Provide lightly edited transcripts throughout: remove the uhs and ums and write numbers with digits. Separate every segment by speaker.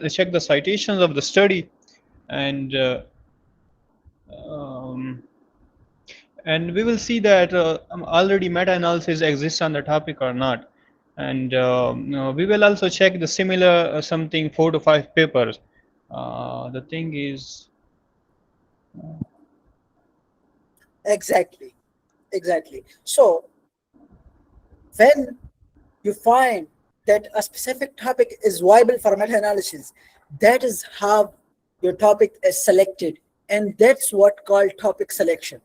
Speaker 1: check the citations of the study, and um, and we will see that already meta-analysis exists on the topic or not. And we will also check the similar something 4 to 5 papers. The thing is,
Speaker 2: Exactly, exactly. So when you find that a specific topic is viable for meta-analysis, that is how your topic is selected, and that's what called topic selection.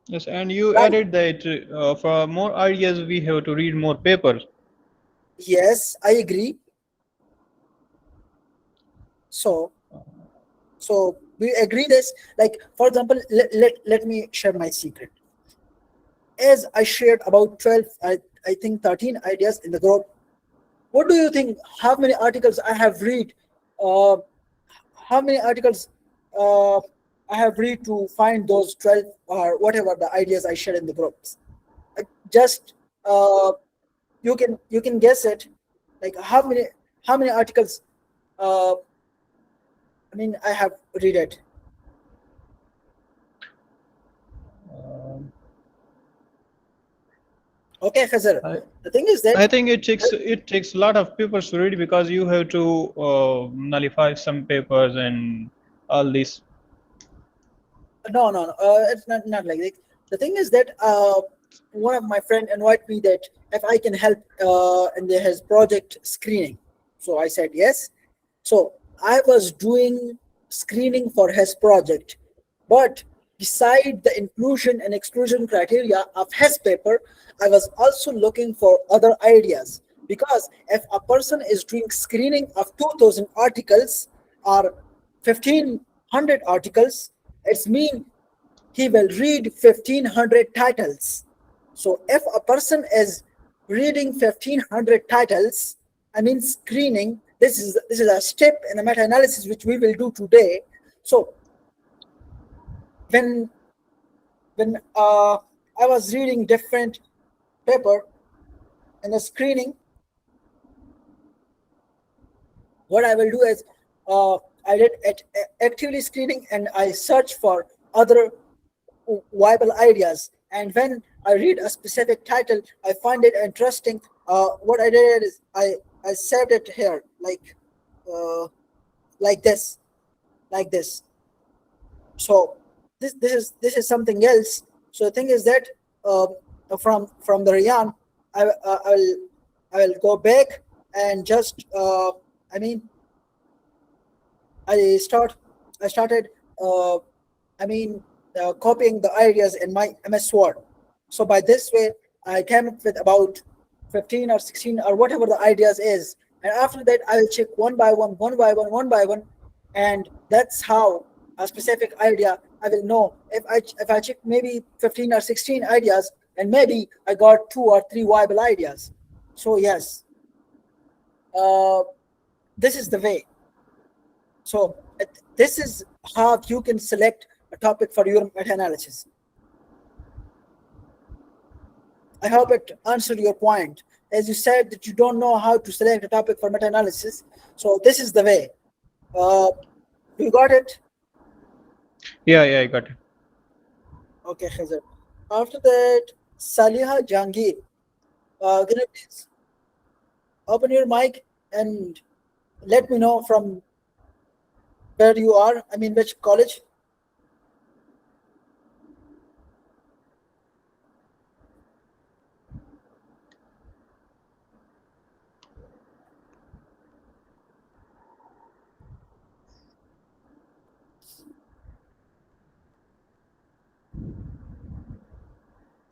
Speaker 1: yes, and you
Speaker 2: Right?
Speaker 1: added that for more ideas we have to read more papers.
Speaker 2: Yes, I agree. So, so we agree this. Like, for example, let me share my secret. As I shared about 12, I think 13 ideas in the group. What do you think? How many articles I have read? Uh, how many articles uh, I have read to find those 12 or whatever the ideas I shared in the groups? Just you can guess it. Like how many articles? Uh, I mean, I have read it.
Speaker 1: Um
Speaker 2: Okay, Khazar.
Speaker 1: I,
Speaker 2: The thing is that
Speaker 1: I think it takes a lot of papers to read because you have to nullify some papers and all this.
Speaker 2: no, it's not like that. The thing is that one of my friend invited me that if I can help in his project screening. So I said yes. So I was doing screening for his project, but beside the inclusion and exclusion criteria of his paper, I was also looking for other ideas, because if a person is doing screening of 2000 articles or 1500 articles, it's mean he will read 1500 titles. So if a person is reading 1500 titles, I mean screening, this is a step in the meta-analysis which we will do today. So when when I was reading different paper in the screening, what I will do is I did actively screening and I search for other viable ideas. And when I read a specific title, I find it interesting. What I did is I saved it here, uh, like this, like this. So this is something else. So the thing is that from the Riyan, I will go back and just I mean I start I started uh, I mean copying the ideas in my MS Word. So by this way, I came up with about 15 or 16 or whatever the ideas is, and after that I will check one by one, one by one, one by one, and that's how a specific idea I will know. If I check maybe 15 or 16 ideas, and maybe I got two or three viable ideas. So yes, uh, this is the way. So this is how you can select a topic for your meta-analysis. I hope it answered your point. As you said that you don't know how to select a topic for meta-analysis, so this is the way. Uh, you got it?
Speaker 1: Yeah, yeah, I got it.
Speaker 2: Okay, Khizr. After that, Saliha Jangir, can you please open your mic and let me know from where you are? I mean, which college?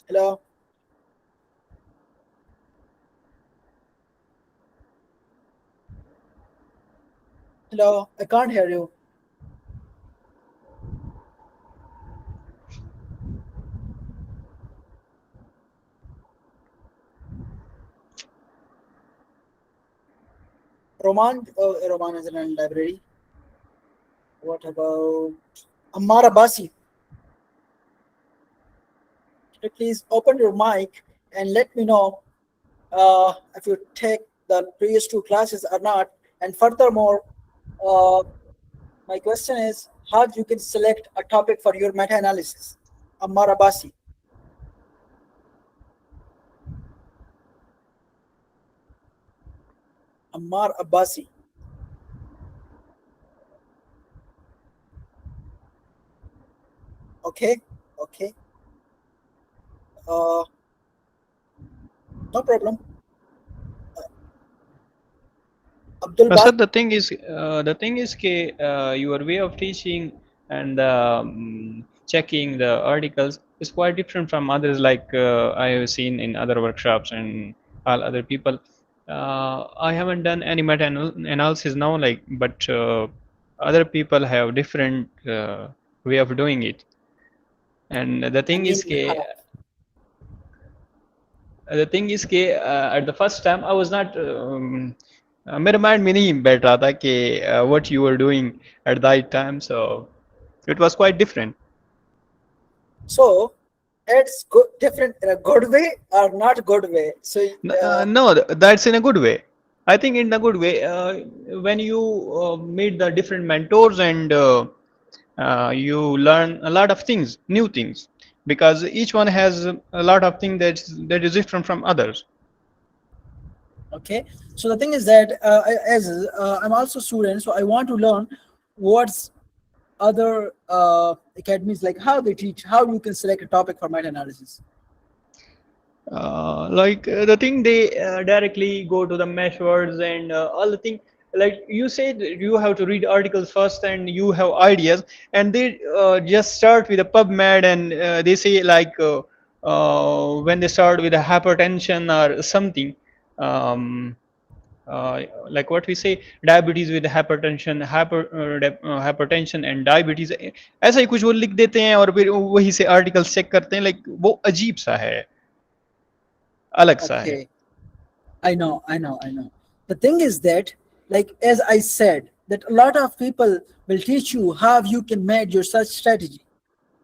Speaker 2: Hello? Hello? I can't hear you. Roman? Oh, Roman is in a library. What about Ammar Abbasi? Could you please open your mic and let me know if you take the previous two classes or not, And furthermore, uh, my question is how you can select a topic for your meta-analysis. Ammar Abbasi. Ammar Abbasi. Okay, okay. Uh, no problem. Abdul Bas.
Speaker 1: Sir, the thing is, your way of teaching and checking the articles is quite different from others. Like I have seen in other workshops and all other people. I haven't done any meta analysis now, like, but other people have different way of doing it. And
Speaker 2: I mean,
Speaker 1: the thing is कि at the first time I was not मेरे mind में नहीं बैठ रहा था कि what you were doing at that time, so it was quite different.
Speaker 2: so it's good, different in a good way or not good way. So
Speaker 1: No, that's in a good way. I think in a good way when you meet the different mentors and you learn a lot of things, new things, because each one has a lot of things that is different from others.
Speaker 2: okay. So the thing is that as I'm also student, so I want to learn what's other academies like how they teach, how you can select a topic for meta-analysis.
Speaker 1: Like the thing they directly go to the mesh words and all the thing, like you said you have to read articles first and you have ideas, and they just start with a PubMed, and they say like when they start with a hypertension or something, um, like what we say, diabetes with hypertension, hypertension and diabetes, ऐसा ही कुछ वो लिख देते हैं और फिर वही से आर्टिकल्स चेक करते हैं, like वो अजीब सा है, अलग सा है.
Speaker 2: Okay, I know. The thing is that, like as I said, that a lot of people will teach you how you can manage your search strategy,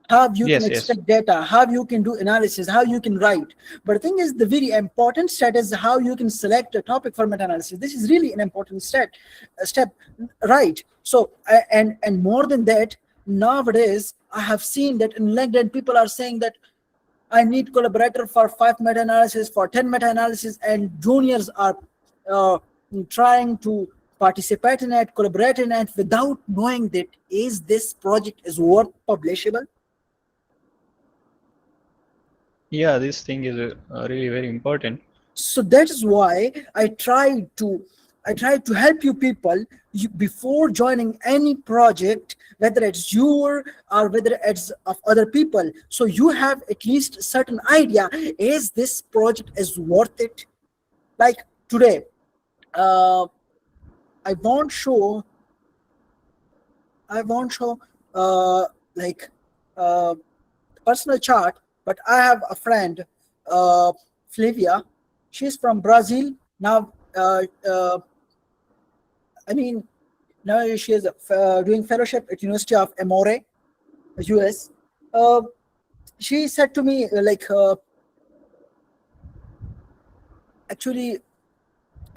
Speaker 2: how you can
Speaker 1: Yes, yes.
Speaker 2: extract data, how you can do analysis, how you can write. But the thing is, the very important step is how you can select a topic for meta-analysis. This is really an important step, right? So, and more than that, nowadays I have seen that in LinkedIn people are saying that I need collaborator for 5 meta-analysis, for 10 meta-analysis, and juniors are uh, trying to participate in it, collaborate in it, without knowing that is this project is worth publishable.
Speaker 1: Yeah, this thing is really very important.
Speaker 2: So that is why I try to help you people, before joining any project, whether it's your or whether it's of other people, so you have at least certain idea, is this project is worth it. Like today, uh, i won't show I won't show like uh, personal chart, but I have a friend, uh, Flavia. She's from Brazil now. I mean, now she is doing fellowship at University of Emory, US. Uh, she said to me actually,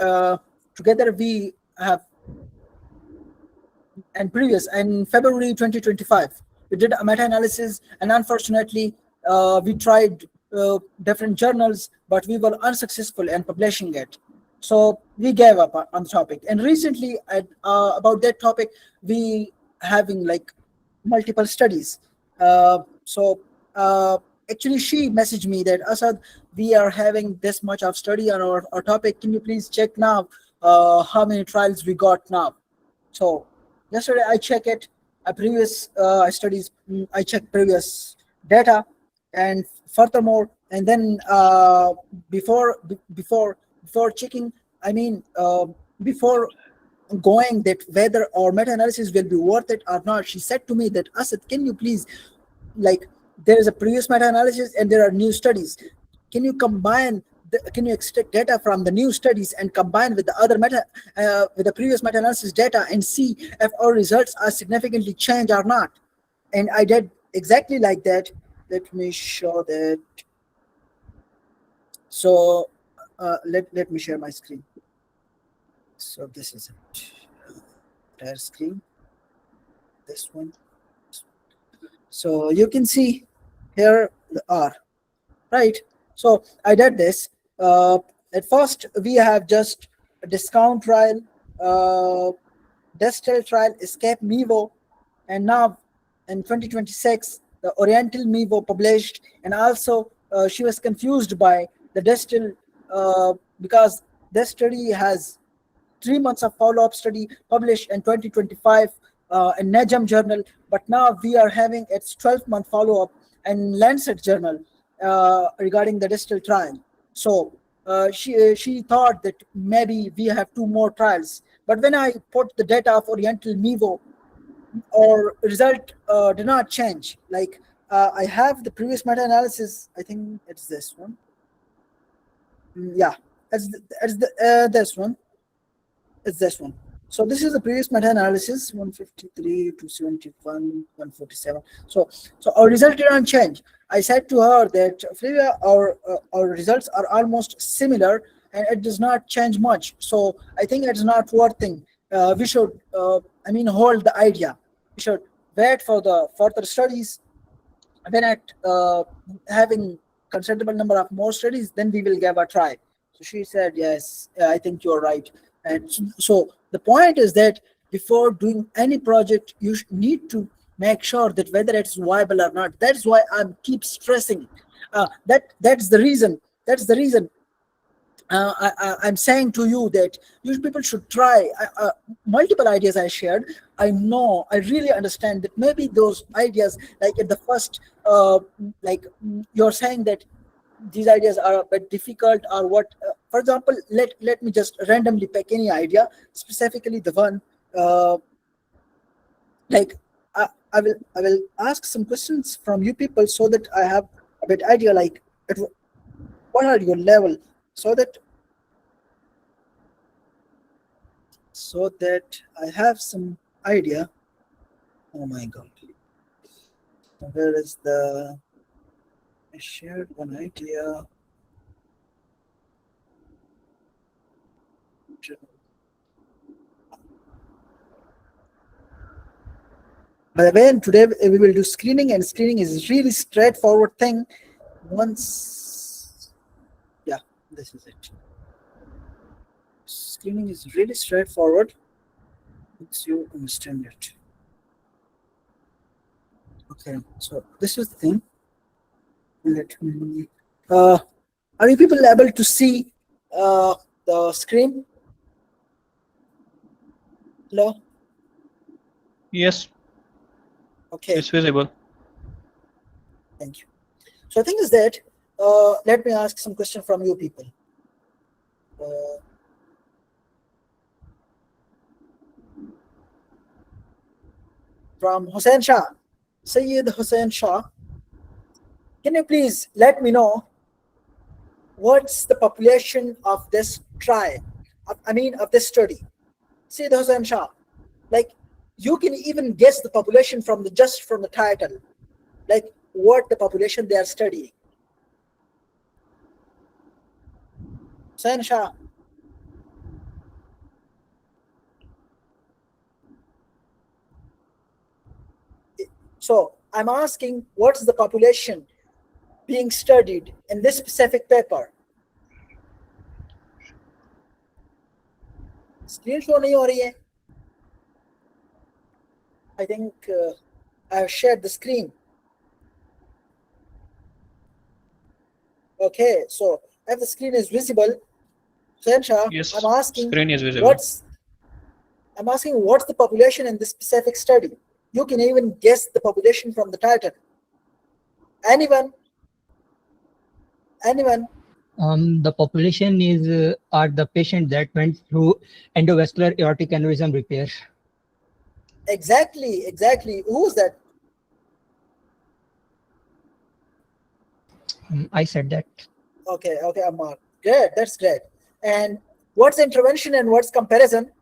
Speaker 2: uh, together we have, and previous in February 2025 we did a meta-analysis, and unfortunately we tried different journals, but we were unsuccessful in publishing it. So we gave up on the topic. And recently about that topic we having like multiple studies. So actually she messaged me that, Asad, we are having this much of study on our topic, can you please check now how many trials we got now. So yesterday I check it. Previous studies, I check previous data, and furthermore, and then before checking, I mean, before going that whether our meta-analysis will be worth it or not, she said to me that, Asad, can you please, like, there is a previous meta-analysis and there are new studies, can you combine can you extract data from the new studies and combine with the other with the previous meta-analysis data and see if our results are significantly changed or not. And I did exactly like that. Let me show that. So let me share my screen. So this is it. Entire screen. This one. So you can see here the R, right? So I did this. At first, we have just a discount trial, uh, Destel trial, Escape Mevo, and now in 2026, the Oriental Mevo published, and also she was confused by the Destel because this study has 3 months of follow-up study published in 2025 in Najm journal, but now we are having its 12-month follow-up in Lancet journal regarding the distal trial. So she thought that maybe we have two more trials, but when I put the data of Oriental Mevo, or result did not change. Like I have the previous meta-analysis. I think it's this one. Yeah, this one. It's this one. So this is the previous meta-analysis, 153, 271, 147. So our result didn't change. I said to her that Frida, our results are almost similar and it does not change much. So I think it's not worthing. We should, hold the idea. We should wait for the further studies. When at having considerable number of more studies, then we will give a try. So she said, yes, I think you're right. And so the point is that before doing any project, you need to make sure that whether it's viable or not. That's why I'm keep stressing. That's the reason. That's the reason I'm saying to you that you people should try multiple ideas I shared. I know, I really understand that maybe those ideas, like at the first, you're saying that these ideas are a bit difficult or what. For example, let me just randomly pick any idea, specifically the one like I will ask some questions from you people so that I have a bit idea like what are your level so that I have some idea. Oh my god. Where is the I shared one idea. By the way, today we will do screening, and screening is really straightforward thing. Once, yeah, this is it. Screening is really straightforward once you understand it. Okay, so this is the thing. Let me. Are you people able to see the screen? Hello.
Speaker 1: Yes,
Speaker 2: Okay,
Speaker 1: it's visible.
Speaker 2: thank you. So the thing is that let me ask some question from you people. Uh, from Hussein Shah, Sayyid Hussein Shah, can you please let me know what's the population of this trial? Of this study. Sayyid Hussein Shah, like you can even guess the population from the just from the title, like what the population they are studying. Hussein Shah. So I'm asking what's the population being studied in this specific paper. Screen show nahi ho rahi hai. I think I have shared the screen. Okay, so if the screen is visible, Shah,
Speaker 1: Yes,
Speaker 2: I'm asking
Speaker 1: screen is visible.
Speaker 2: what's what's the population in this specific study. You can even guess the population from the title. Anyone? Anyone?
Speaker 3: The population is are the patient that went through endovascular aortic aneurysm repair.
Speaker 2: Exactly, exactly. Who's that?
Speaker 3: I said that.
Speaker 2: Okay, okay, Ammar. Great, that's great. And what's intervention and what's comparison?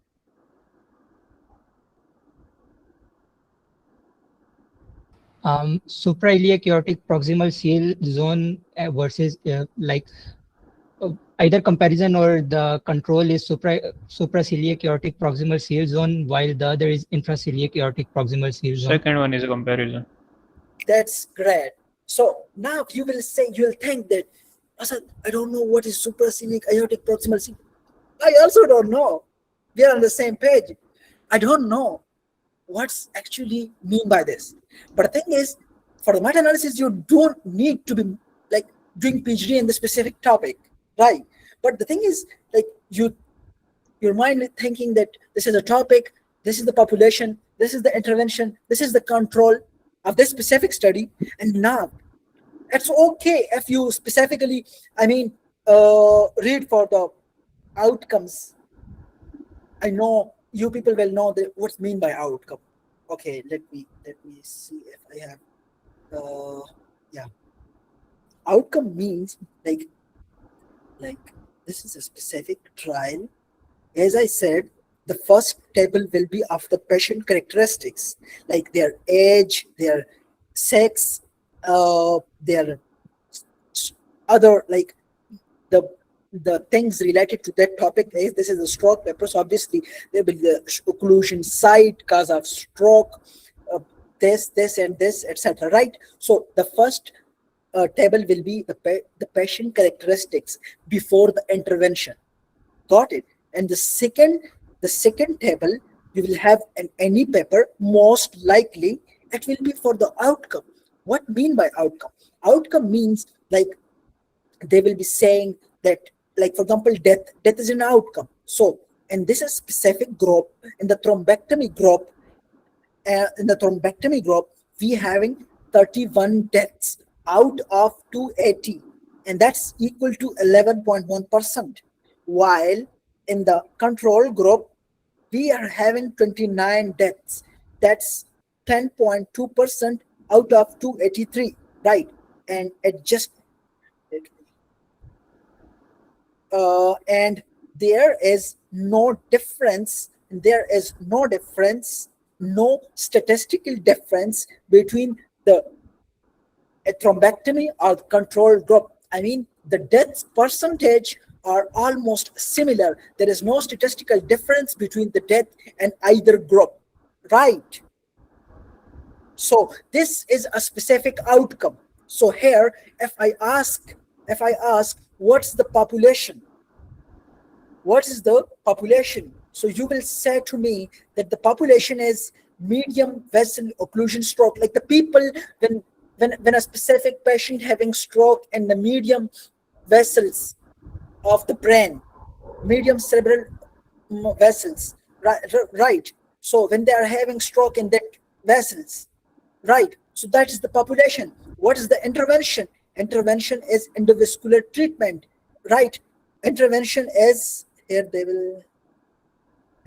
Speaker 3: Suprailiac aortic proximal seal zone versus either comparison or the control is supraciliac aortic proximal seal zone, while the other is infraciliac aortic proximal seal zone.
Speaker 1: Second one is a comparison.
Speaker 2: That's great. So now you will say, you will think that, Asad, I don't know what is supraciliac aortic proximal seal. I also don't know. We are on the same page. I don't know what's actually mean by this. But the thing is, for the meta-analysis, you don't need to be like doing PhD in the specific topic, right? But the thing is, like your mind is thinking that this is a topic, this is the population, this is the intervention, this is the control of this specific study, and now it's okay if you specifically, I mean, read for the outcomes. I know you people will know that what's mean by outcome. Okay, let me see if I have. Yeah, outcome means like this is a specific trial. As I said, the first table will be of the patient characteristics, like their age, their sex, their other like the the things related to that topic. Is this is a stroke paper, so obviously there will be the occlusion site cause of stroke, uh, this and this, etc. Right. So the first table will be the patient characteristics before the intervention. Got it? And the second table, you will have an any paper. Most likely, it will be for the outcome. What mean by outcome? Outcome means like they will be saying that, like for example, death is an outcome. So in this specific group, in the thrombectomy group, we having 31 deaths out of 280, and that's equal to 11.1%. While in the control group, we are having 29 deaths. That's 10.2% out of 283, right? And it just and there is no difference. No statistical difference between the a thrombectomy or the control group. I mean, the death percentage are almost similar. There is no statistical difference between the death and either group, right? So this is a specific outcome. So here, if I ask, what's the population? What is the population? So you will say to me that the population is medium vessel occlusion stroke, like the people when a specific patient having stroke in the medium vessels of the brain, medium cerebral vessels, right, right. So when they are having stroke in that vessels, right. So that is the population. What is the intervention? Intervention is endovascular treatment, right. Intervention is here they will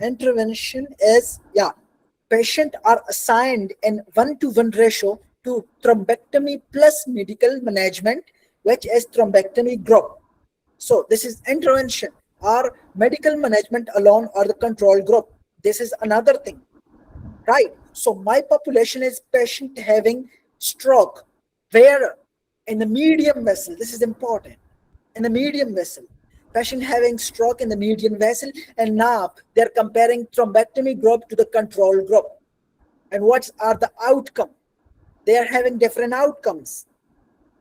Speaker 2: intervention is, yeah, patient are assigned in 1-to-1 ratio to thrombectomy plus medical management, which is thrombectomy group. So this is intervention or medical management alone or the control group. This is another thing, right? So my population is patient having stroke, where in the medium vessel, this is important, in the medium vessel, patient having stroke in the median vessel, and now they're comparing thrombectomy group to the control group. And what are the outcome? They are having different outcomes.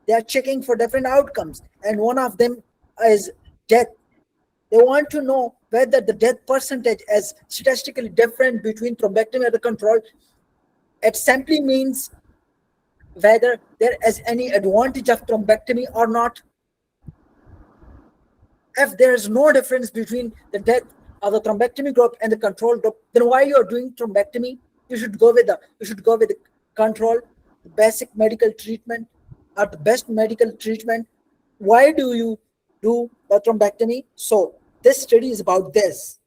Speaker 2: They are checking for different outcomes, and one of them is death. They want to know whether the death percentage is statistically different between thrombectomy and the control. It simply means whether there is any advantage of thrombectomy or not. If there is no difference between the death of the thrombectomy group and the control group, then why you are doing thrombectomy? You should go with the control, the basic medical treatment, or the best medical treatment. Why do you do a thrombectomy? So this study is about this.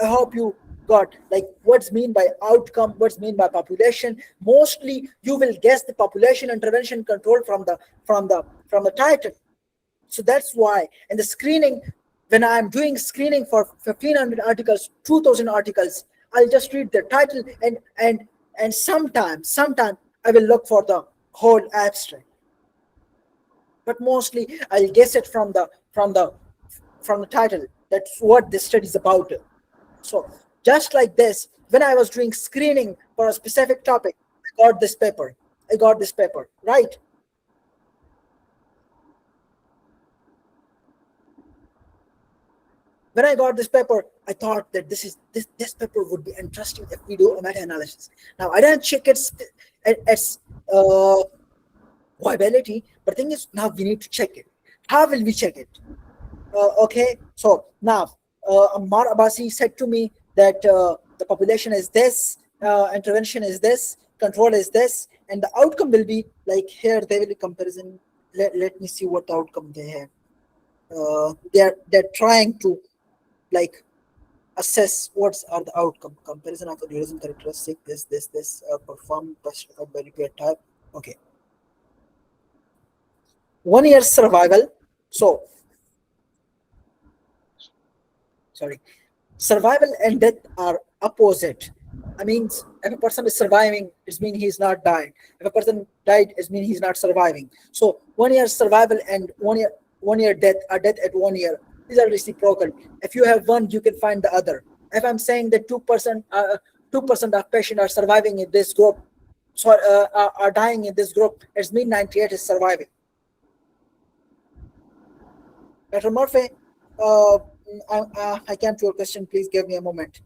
Speaker 2: I hope you got like what's mean by outcome, what's mean by population. Mostly you will guess the population intervention control from the title. So that's why in the screening, when I'm doing screening for 1,500 articles, 2,000 articles, I'll just read the title and sometime I will look for the whole abstract. But mostly I'll guess it from the from the title. That's what this study is about. So just like this, when I was doing screening for a specific topic, I got this paper. I got this paper, right? When I got this paper, I thought that this paper would be interesting if we do a meta-analysis. Now I didn't check its viability, but the thing is now we need to check it. How will we check it? Okay, so now Ammar Abbasi said to me that the population is this, intervention is this, control is this, and the outcome will be like here. They will be comparison. Let me see what the outcome they have. They're trying to like assess what are the outcome comparison of the duration characteristic this perform by repair type. Okay, 1 year survival. So sorry, survival and death are opposite. I mean, if a person is surviving, it means he's not died. If a person died, it means he's not surviving. So 1 year survival and 1 year death are death at 1 year. These are reciprocal. If you have one, you can find the other. If I'm saying that 2% of patients are surviving in this group, so are dying in this group, it means 98 is surviving. Dr. Murphy, I came to your question. Please give me a moment.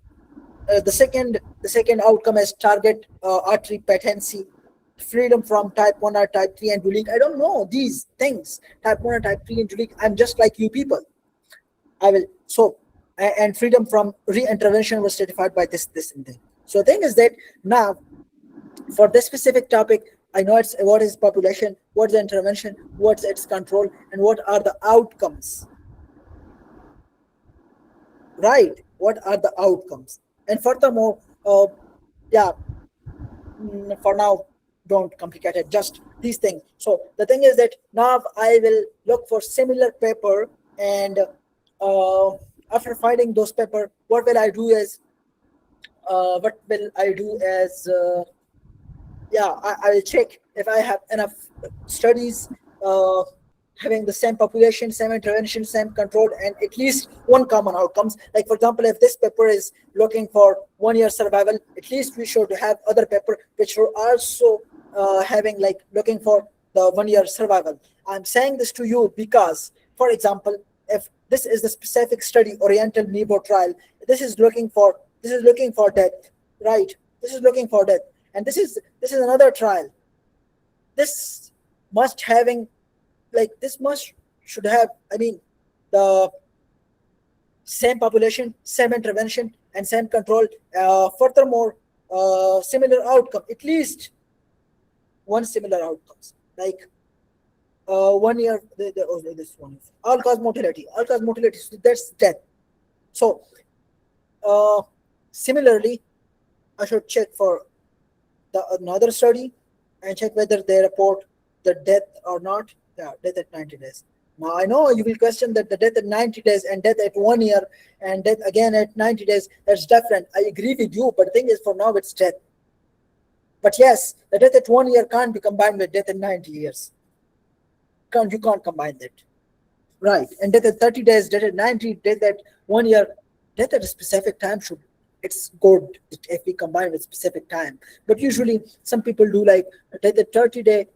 Speaker 2: The second outcome is target artery patency, freedom from type 1 or type 3 and leak. I don't know these things, type 1 or type 3 and leak. I'm just like you people. I will so and freedom from re-intervention was certified by this and thing. So the thing is that now for this specific topic, I know it's what is population, what's the intervention, what's its control, and what are the outcomes. Right? What are the outcomes? And furthermore, yeah, for now, don't complicate it. Just these things. So the thing is that now I will look for similar paper, and after finding those paper, what will I do is yeah, I will check if I have enough studies having the same population, same intervention, same control, and at least one common outcomes. Like for example, if this paper is looking for 1 year survival, at least we should have other paper which are also having like looking for the 1 year survival. I'm saying this to you because, for example, if this is the specific study, Oriental Nebo trial, this is looking for death, right? This is looking for death, and this is another trial. This must having like this must should have, I mean, the same population, same intervention, and same control. Furthermore, similar outcome, at least one similar outcomes, like 1 year. This one is all cause mortality. All cause mortality. So that's death. So similarly, I should check for another study and check whether they report the death or not. Yeah, death at 90 days. Now I know you will question that the death at 90 days and death at 1 year and death again at 90 days, that's different. I agree with you, but the thing is for now it's death. But yes, the death at 1 year can't be combined with death at 90 years. You can't combine that. Right. And death at 30 days, death at 90, death at 1 year, death at a specific time should, it's good if we combine with specific time. But usually some people do like death at 30 day.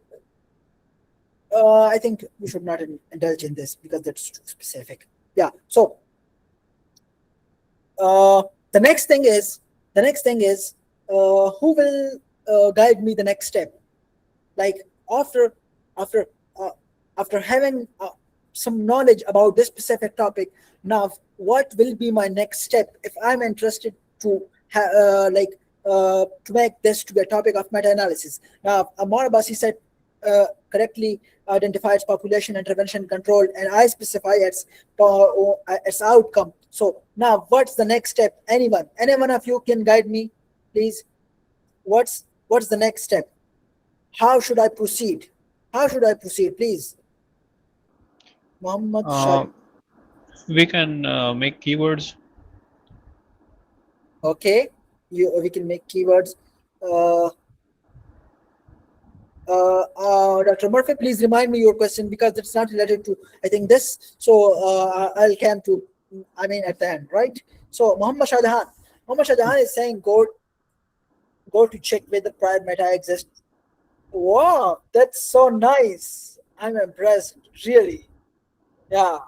Speaker 2: I think we should not indulge in this because that's too specific. Yeah. So the next thing is who will guide me the next step? Like after having some knowledge about this specific topic, now what will be my next step if I'm interested to to make this to be a topic of meta-analysis? Now, Ammar Abbasi said correctly identifies population intervention control, and I specify its outcome. So now, what's the next step? Anyone of you can guide me, please. What's the next step? How should I proceed? Please? Muhammad Shah.
Speaker 1: We can make keywords.
Speaker 2: Okay, we can make keywords. Dr. Murphy, please remind me your question because it's not related to, I think, this. So I'll come to, I mean, at the end, right? So Muhammad Shahjahan is saying go to check whether prior meta exists. Wow, that's so nice. I'm impressed, really. Yeah,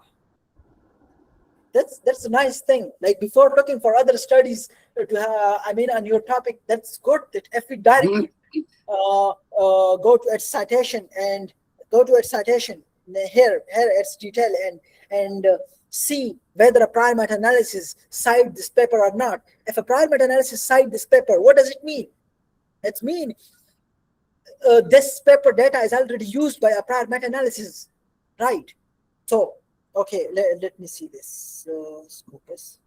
Speaker 2: that's a nice thing. Like before looking for other studies to have, I mean, on your topic, that's good that if we directly go to its citation and go to its citation here its detail and see whether a prior meta-analysis cite this paper or not. If a prior meta-analysis cite this paper, what does it mean? It means this paper data is already used by a prior meta-analysis, right? So, okay, let me see this Scopus.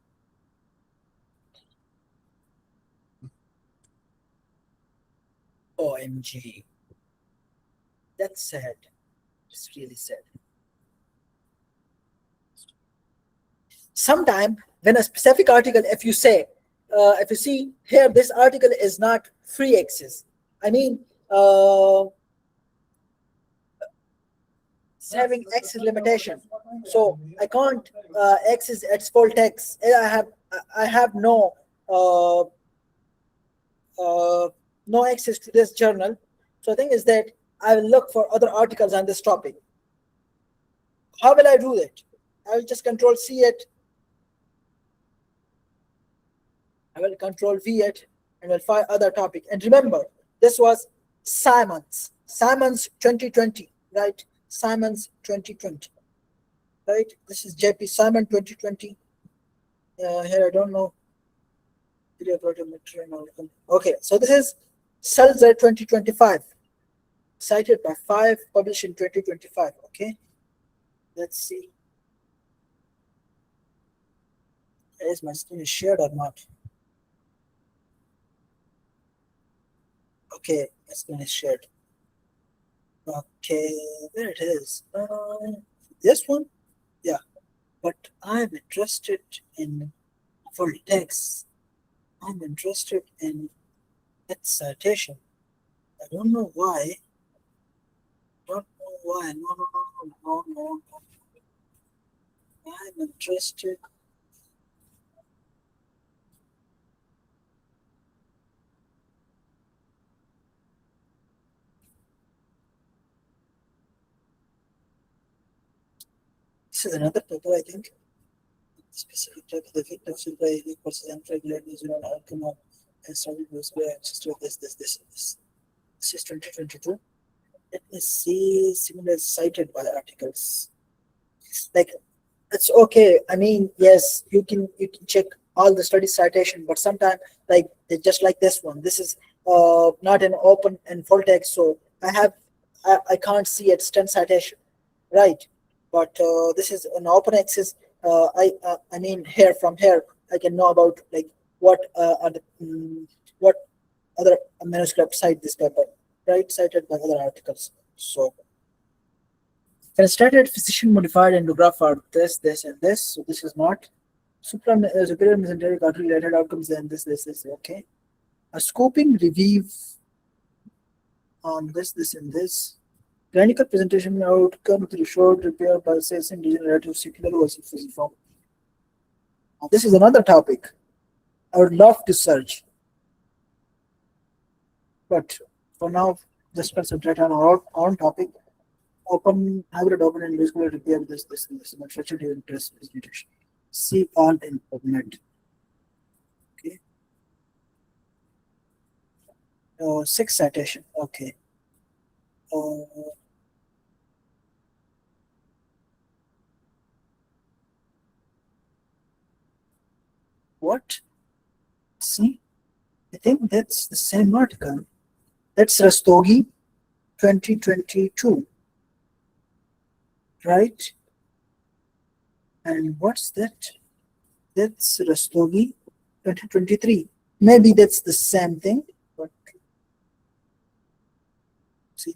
Speaker 2: OMG, that's sad. It's really sad. Sometime when a specific article, if you say, if you see here, this article is not free access. I mean, it's having access limitation, so I can't access its full text. I have uh, uh, no access to this journal. So the thing is that I will look for other articles on this topic. How will I do that? I will just control C it. I will control V it and will find other topic. And remember, this was Simon's 2020, right? Simon's 2020, right? This is JP Simon 2020. Here I don't know. Okay, so this is Selzer 2025, cited by 5, published in 2025. Okay, let's see. Is my screen shared or not? Okay, my screen is shared. Okay, there it is. This one, yeah. But I'm interested in full text. I'm interested in its citation. I don't know why. Don't know why. No. I'm interested. This is another paper, I think. Specific type of the effect of supervising versus unregulated visual outcome of and solid was by access to this. This is 2022. Let me see similar cited by articles. Like it's okay. I mean, yes, you can check all the study citation, but sometimes like just like this one. This is not an open and full text, so I can't see its 10 citation, right? But this is an open access. I mean here from here I can know about like what what other manuscript cite this paper, right? Cited by other articles. So constrained physician modified endograph are this, and this. So this is not superior mesenteric artery related outcomes. Then this. Okay. A scoping review on this, and this. Clinical presentation outcome through short repair by assessing degenerative secular versus fusiform. This is another topic I would love to search, but for now, just concentrate on our own topic. Open hybrid open and basically repair this but structure during test presentation. See all in PubMed. Okay. 6 citation. Okay. What? See, I think that's the same article. That's Rastogi 2022. Right? And what's that? That's Rastogi 2023. Maybe that's the same thing, but see,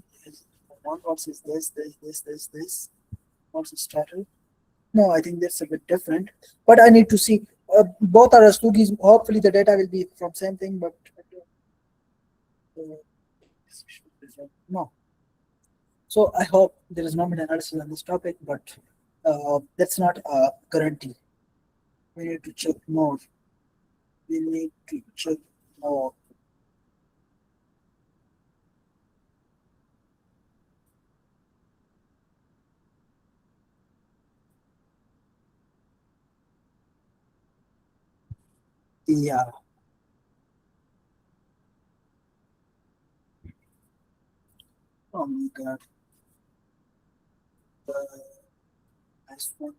Speaker 2: one is this. What's the title? No, I think that's a bit different. But I need to see. Both are Rastogis. Hopefully, the data will be from same thing, but no. So I hope there is no meta-analysis on this topic, but that's not a guarantee. We need to check more. We need to check more. Yeah. Oh my God. Uh, nice one.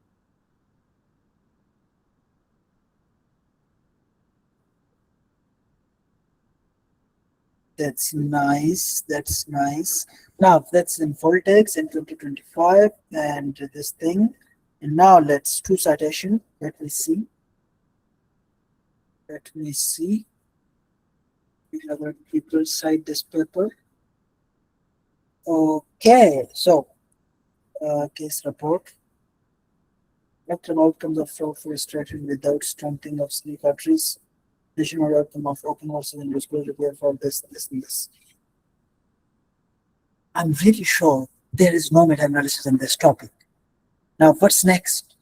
Speaker 2: That's nice. That's nice. Now that's in full text in 2025 and this thing. And now let's do citation. Let me see. Let me see. We have other people cite this paper. Okay. So case report. Long-term outcomes of forestation without stunting of snake arteries. Additional outcome of open versus and disclosure for this, and this. I'm really sure there is no meta-analysis in this topic. Now, what's next?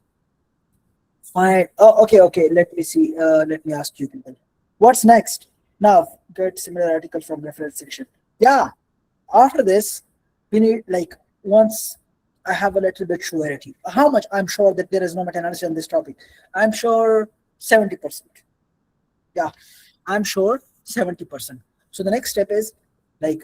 Speaker 2: Fine. Oh, okay, okay. Let me see. Let me ask you people. What's next? Now, get similar article from reference section. Yeah. After this, we need like once I have a little bit surety. How much? I'm sure that there is no meta-analysis on this topic. I'm sure 70%. Yeah, I'm sure 70%. So the next step is like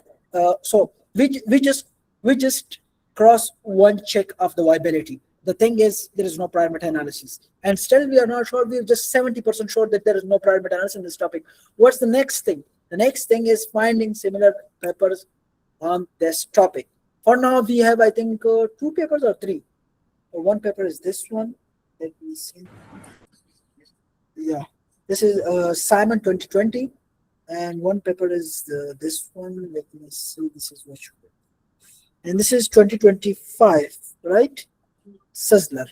Speaker 2: so we just cross one check of the viability. The thing is there is no prior meta analysis, and still we are not sure. We're just 70% sure that there is no prior meta analysis in this topic. What's the next thing? The next thing is finding similar papers on this topic. For now, we have I think two papers or three. One paper is this one. Let me see. Yeah, this is Simon 2020, and one paper is this one. Let me see. This is which one, and this is 2025, right? Sizzler.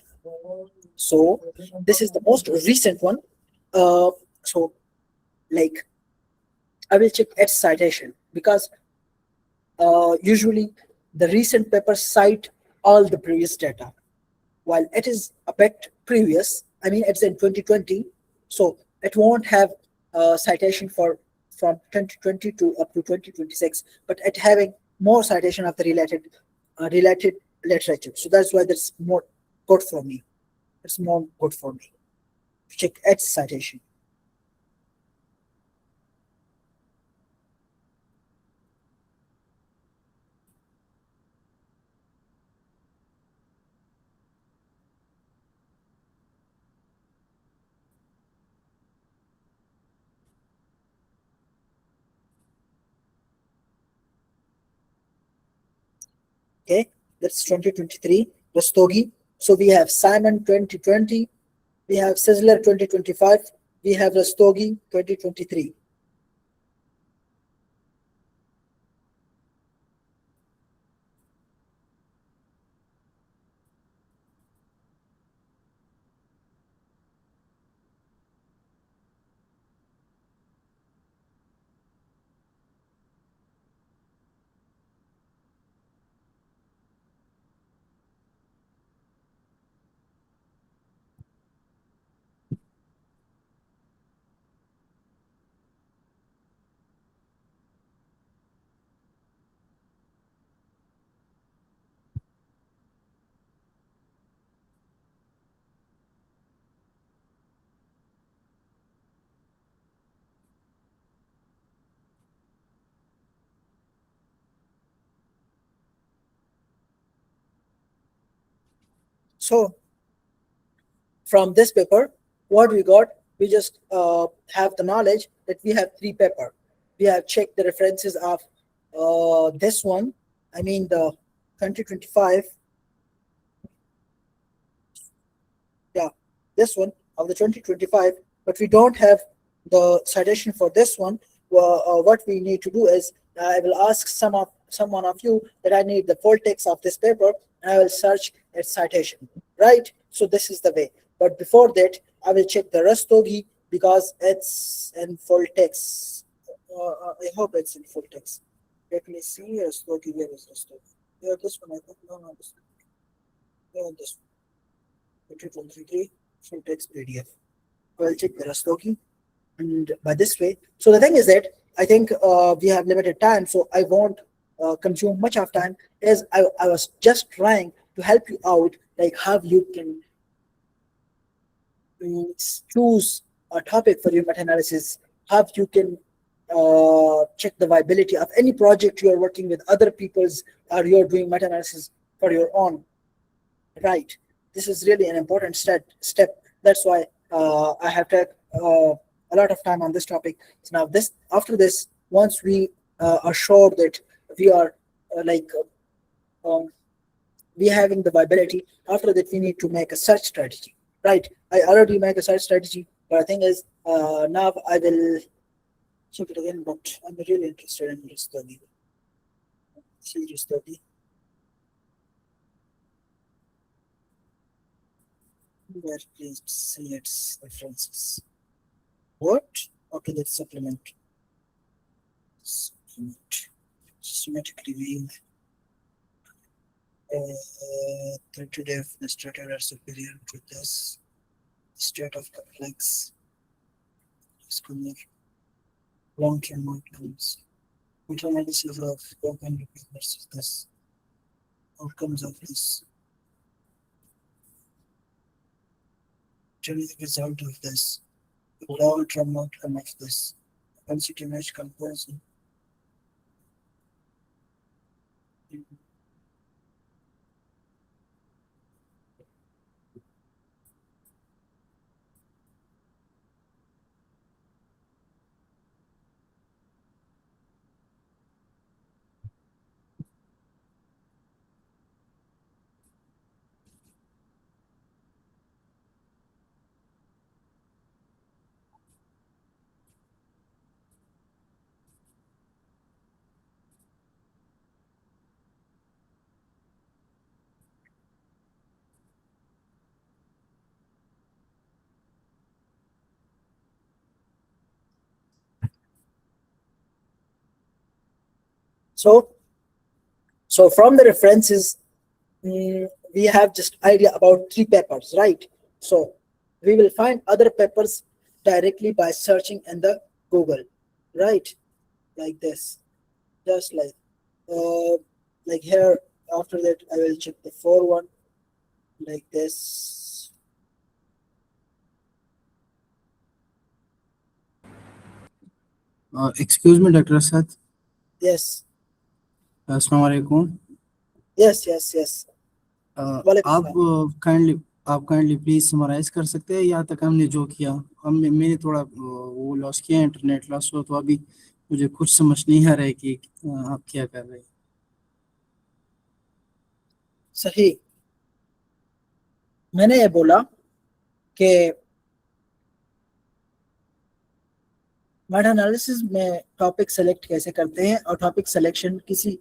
Speaker 2: So this is the most recent one. Uh, so like I will check its citation because usually the recent papers cite all the previous data, while it is a bit previous. I mean, it's in 2020, so it won't have a citation for from 2020 to up to 2026, but it having more citation of the related literature. So that's why that's more good for me. It's more good for me to check its citation. Okay, that's 2023 Rastogi. So we have Simon 2020, we have Sizzler 2025, we have Rastogi 2023. So from this paper, what we got, we just have the knowledge that we have three paper. We have checked the references of this one, I mean the 2025, yeah, this one of the 2025, but we don't have the citation for this one. Well, what we need to do is I will ask someone of you that I need the full text of this paper, and I will search its citation, right? So this is the way. But before that, I will check the Rastogi because it's in full text. I hope it's in full text. Let me see Rastogi. Where is Rastogi? Yeah, this one I think. No, no, this one. Yeah, this one. 2023 full text PDF. Well, check the Rastogi. And by this way, so the thing is that I think we have limited time, so I won't consume much of time. As I was just trying to help you out, like how you can choose a topic for your meta-analysis, how you can check the viability of any project you are working with other people's, or you're doing meta-analysis for your own, right? This is really an important step. That's why I have taken a lot of time on this topic. So now this, after this, once we are sure that we are like um, we having the viability, after that we need to make a search strategy, right? I already make a search strategy, but the thing is, now I will check it again, but I'm really interested in this study. Series study. Where please see its references. What? Okay, let's supplement. Supplement. Systematic review. Today administrator are superior to this state of complex long-term outcomes. Meta-analysis of open repeat versus this outcomes of this. Tell me the result of this. Long-term outcome of this. Density mesh comparison. So, so from the references, we have just idea about 3 papers, right? So we will find other papers directly by searching in the Google, right? Like this, just like here. After that, I will check the 4 one, like this.
Speaker 4: Excuse me, Dr. Asad.
Speaker 2: Yes,
Speaker 4: अस्सलाम वालेकुम.
Speaker 2: yes. Walaikum
Speaker 4: आप
Speaker 2: salam.
Speaker 4: Kindly please summarise कर सकते हैं यहाँ तक हमने जो किया. मैंने थोड़ा वो लॉस किया, इंटरनेट लॉस हुआ, तो अभी मुझे कुछ समझ नहीं आ रहा है कि आप क्या कर रहे हैं.
Speaker 2: सही. मैंने ये बोला कि मेटा एनालिसिस में टॉपिक सेलेक्ट कैसे करते हैं, और टॉपिक सिलेक्शन, किसी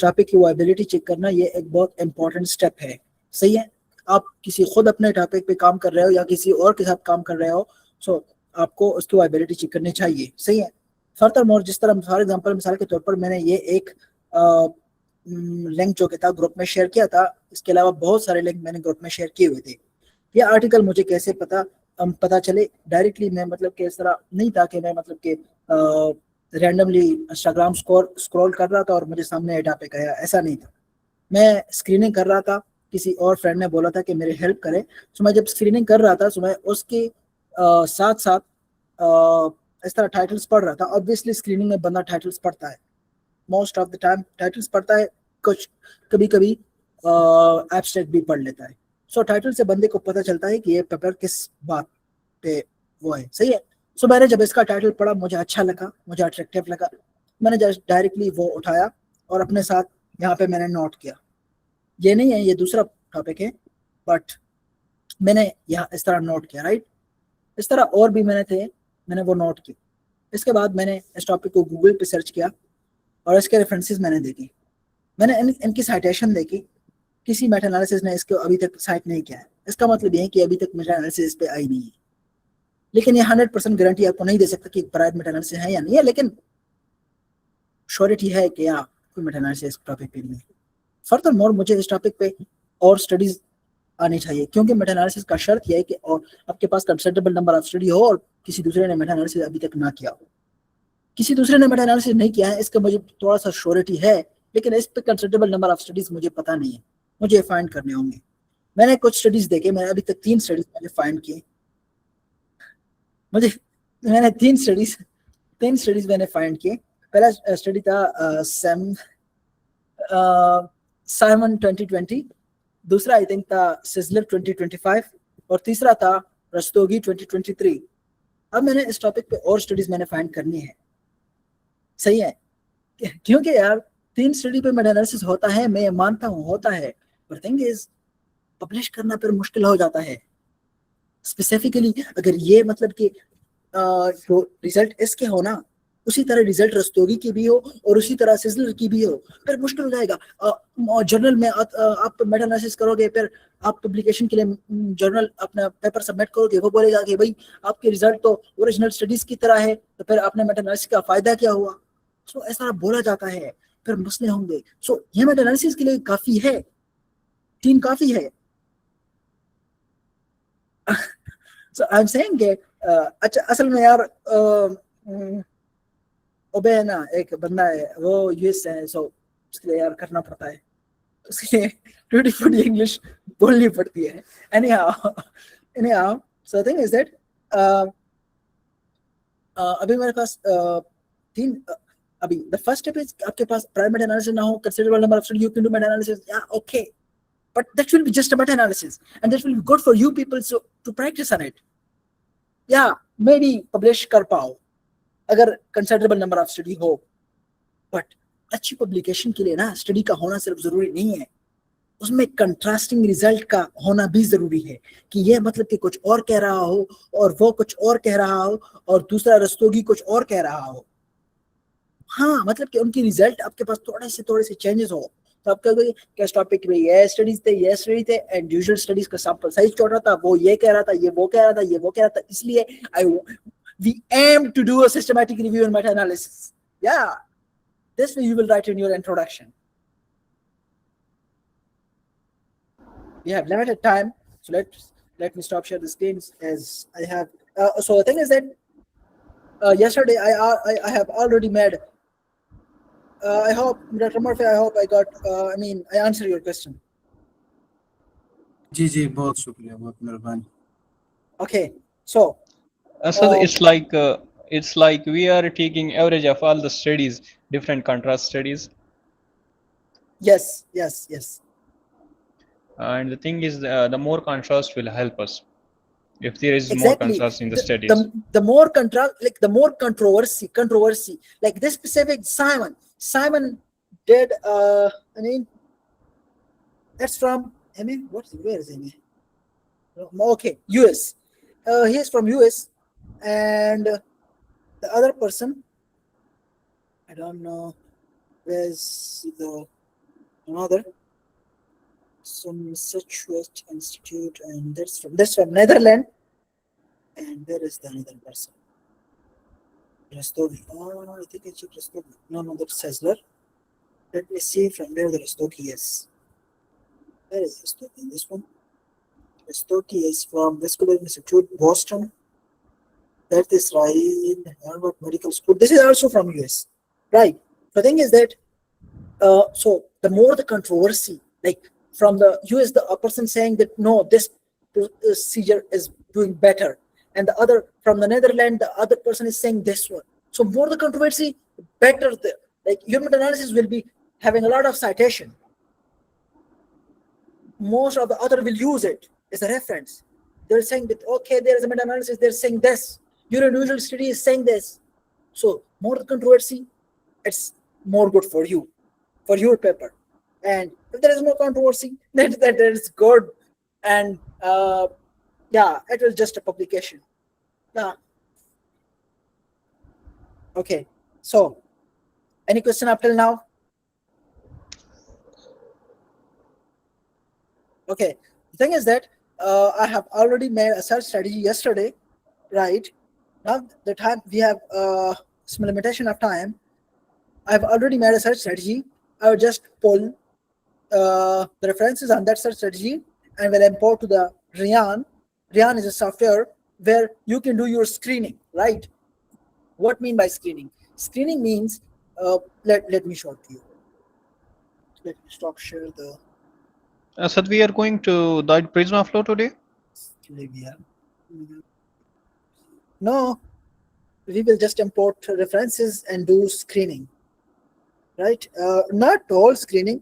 Speaker 2: टॉपिक की वायबिलिटी चेक करना, ये एक बहुत इंपॉर्टेंट स्टेप है. सही है. आप किसी खुद अपने टॉपिक पे काम कर रहे हो या किसी और के साथ काम कर रहे हो, सो आपको उसकी वायबिलिटी चेक करनी चाहिए. सही है. फर्दर मोर, जिस तरह फॉर एग्जांपल, मिसाल के तौर पर मैंने ये एक लिंक जो कि था ग्रुप में शेयर किया था, इसके अलावा बहुत सारे लिंक मैंने ग्रुप में शेयर किए हुए थे. ये आर्टिकल मुझे कैसे पता चले डायरेक्टली, मैं मतलब कि इस तरह नहीं था कि मैं मतलब कि रैंडमली इंस्टाग्राम स्क्रॉल कर रहा था और मुझे सामने टॉपिक आया, ऐसा नहीं था. मैं स्क्रीनिंग कर रहा था, किसी और फ्रेंड ने बोला था कि मेरी हेल्प करे, तो मैं जब स्क्रीनिंग कर रहा था तो मैं उसके साथ साथ इस तरह टाइटल्स पढ़ रहा था. ऑब्वियसली स्क्रीनिंग में बंदा टाइटल्स पढ़ता है, most of the time titles पढ़ता है, कुछ कभी कभी एब्स्ट्रैक्ट भी पढ़ लेता है. सो टाइटल से बंदे को पता चलता है कि ये पेपर किस बात पे वो है. सही है. सो मैंने जब इसका टाइटल पढ़ा, मुझे अच्छा लगा, मुझे अट्रैक्टिव लगा, मैंने जस्ट डायरेक्टली वो उठाया और अपने साथ यहाँ पे मैंने नोट किया. ये नहीं है, ये दूसरा टॉपिक है, बट मैंने यहाँ इस तरह नोट किया, राइट. इस तरह और भी मैंने वो नोट किया. इसके बाद मैंने इस टॉपिक को गूगल पे सर्च किया और इसके रेफरेंसेस मैंने देखी, मैंने इनकी साइटेशन देखी. किसी मेटा एनालिसिस ने इसको अभी तक साइट नहीं किया है. इसका मतलब ये है कि अभी तक मेटा एनालिसिस इस पे आई नहीं है. लेकिन ये 100% गारंटी आपको नहीं दे सकता कि प्राइवेट मेटा एनालिसिस है या नहीं है, लेकिन श्योरिटी है कि या कोई मेटा एनालिसिस टॉपिक पे नहीं है. फर्दर मोर मुझे इस टॉपिक पे और स्टडीज आनी चाहिए, क्योंकि मेटा एनालिसिस का शर्त यह है कि और आपके पास कंसिडरेबल नंबर ऑफ स्टडी हो और किसी दूसरे ने मेटा एनालिसिस अभी तक ना किया हो। किसी दूसरे ने मेटा एनालिसिस नहीं किया है, इसका मुझे थोड़ा सा श्योरिटी है, लेकिन इस पे कंसिडरेबल नंबर ऑफ स्टडीज मुझे पता नहीं है, मुझे फाइंड करने होंगे। मैंने कुछ स्टडीज देखे, मैंने अभी तक 3 स्टडीज मैंने फाइंड किए। मैंने 3 स्टडीज मैंने फाइंड किए। पहला स्टडी था साइमन 2020, दूसरा आई थिंक था सिजलर 2025 और तीसरा था रस्तोगी 2023। अब मैंने इस टॉपिक पे और स्टडीज मैंने फाइंड करनी है। सही है, क्योंकि यार 3 स्टडी पे मेटा एनालिसिस होता है, मैं मानता हूँ होता है, पर थिंग इज पब्लिश करना फिर मुश्किल हो जाता है। स्पेसिफिकली अगर ये मतलब कि जो रिजल्ट इसके हो ना, उसी तरह रिजल्ट रस्तोगी की भी हो और उसी तरह सिजलर की भी हो, फिर मुश्किल हो जाएगा। जर्नल में आप मेटा एनालिसिस करोगे, फिर आप पब्लिकेशन के लिए जर्नल अपना पेपर सबमिट करोगे, वो बोलेगा कि भाई आपके रिजल्ट तो ओरिजिनल स्टडीज की तरह है, तो फिर आपने मेटा एनालिसिस का फायदा क्या हुआ? सो ऐसा बोला जाता है, फिर मसले होंगे। सो ये मेटा एनालिसिस के लिए काफी है, 3 काफी है। सो आई एम सेइंग कि अच्छा असल में यार ओबे है ना, एक बंदा है वो यूएस से है, सो उसके लिए यार करना पड़ता है, उसके लिए ट्वेंटी फुट इंग्लिश बोलनी पड़ती है। Any how so thing is that अभी मेरे पास 3 अभी द फर्स्ट स्टेप इज आपके पास प्राइमरी एनालिसिस ना हो, considerable number of study you can do Meta analysis, या okay, but that will be just a meta analysis and that will be good for you people so to practice on it. Yeah, maybe publish कर पाओ अगर considerable number of study हो, but अच्छी publication के लिए ना study का होना सिर्फ जरूरी नहीं है, उसमें कंट्रास्टिंग रिजल्ट का होना भी जरूरी है, कि ये मतलब कि कुछ और कह रहा हो और वो कुछ और कह रहा हो और दूसरा रस्तोगी कुछ और कह रहा हो। हाँ, मतलब कि उनकी रिजल्ट आपके पास थोड़े से चेंजेस हो, तो आपका क्या टॉपिक में ये स्टडीज थे एंड यूजुअल स्टडीज का सैंपल साइज छोटा था, वो ये कह रहा था, ये वो कह रहा था, ये वो कह रहा था, इसलिए I we aim to do a systematic review and meta analysis. या this way you will write in your introduction. We have limited time, so let me stop share the screens as I have. So the thing is that yesterday I have already made. I hope Dr. Murphy, I hope I got. I answer your question.
Speaker 4: जी जी, बहुत शुक्रिया, बहुत मेहरबानी।
Speaker 2: Okay, so
Speaker 1: So it's like we are taking average of all the studies, different contrast studies.
Speaker 2: yes.
Speaker 1: And the thing is, the more contrast will help us if there is more
Speaker 2: Exactly.
Speaker 1: contrast in the
Speaker 2: The,
Speaker 1: studies.
Speaker 2: the more contrast, like the more controversy, like this specific Simon did. That's from where is he? Okay, US. He is from US, and the other person, I don't know, where's the another, some Massachusetts Institute, and that's from Netherlands, and there is the another person. Rastogi. Oh, I think I checked Rastogi. No, that's Sessler. Let me see from where the Rastogi is. Where is Rastogi? This one. Rastogi is from Vascular Institute, Boston. That is right. Harvard Medical School. This is also from US. Right. The thing is that so the more the controversy, like from the US, the person saying that no, this procedure is doing better, and the other from the Netherlands, the other person is saying this one. So more the controversy, better the like your meta-analysis will be having a lot of citation. Most of the other will use it as a reference. They're saying that okay, there is a meta-analysis. They're saying this. Your unusual study is saying this. So more the controversy, it's more good for you, for your paper. And if there is no controversy, then that is good. And yeah, it was just a publication. Yeah. Okay. So, any question up till now? Okay. The thing is that I have already made a search strategy yesterday, right? Now the time we have some limitation of time. I've already made a search strategy. I will just pull the references on that search strategy and will import to the Rian. Rian is a software where you can do your screening, right? What mean by screening? Screening means, let me show it to you. Let me stop share the
Speaker 1: Sad, we are going to the Prisma flow today.
Speaker 2: Libya. No, we will just import references and do screening, right? Not all screening,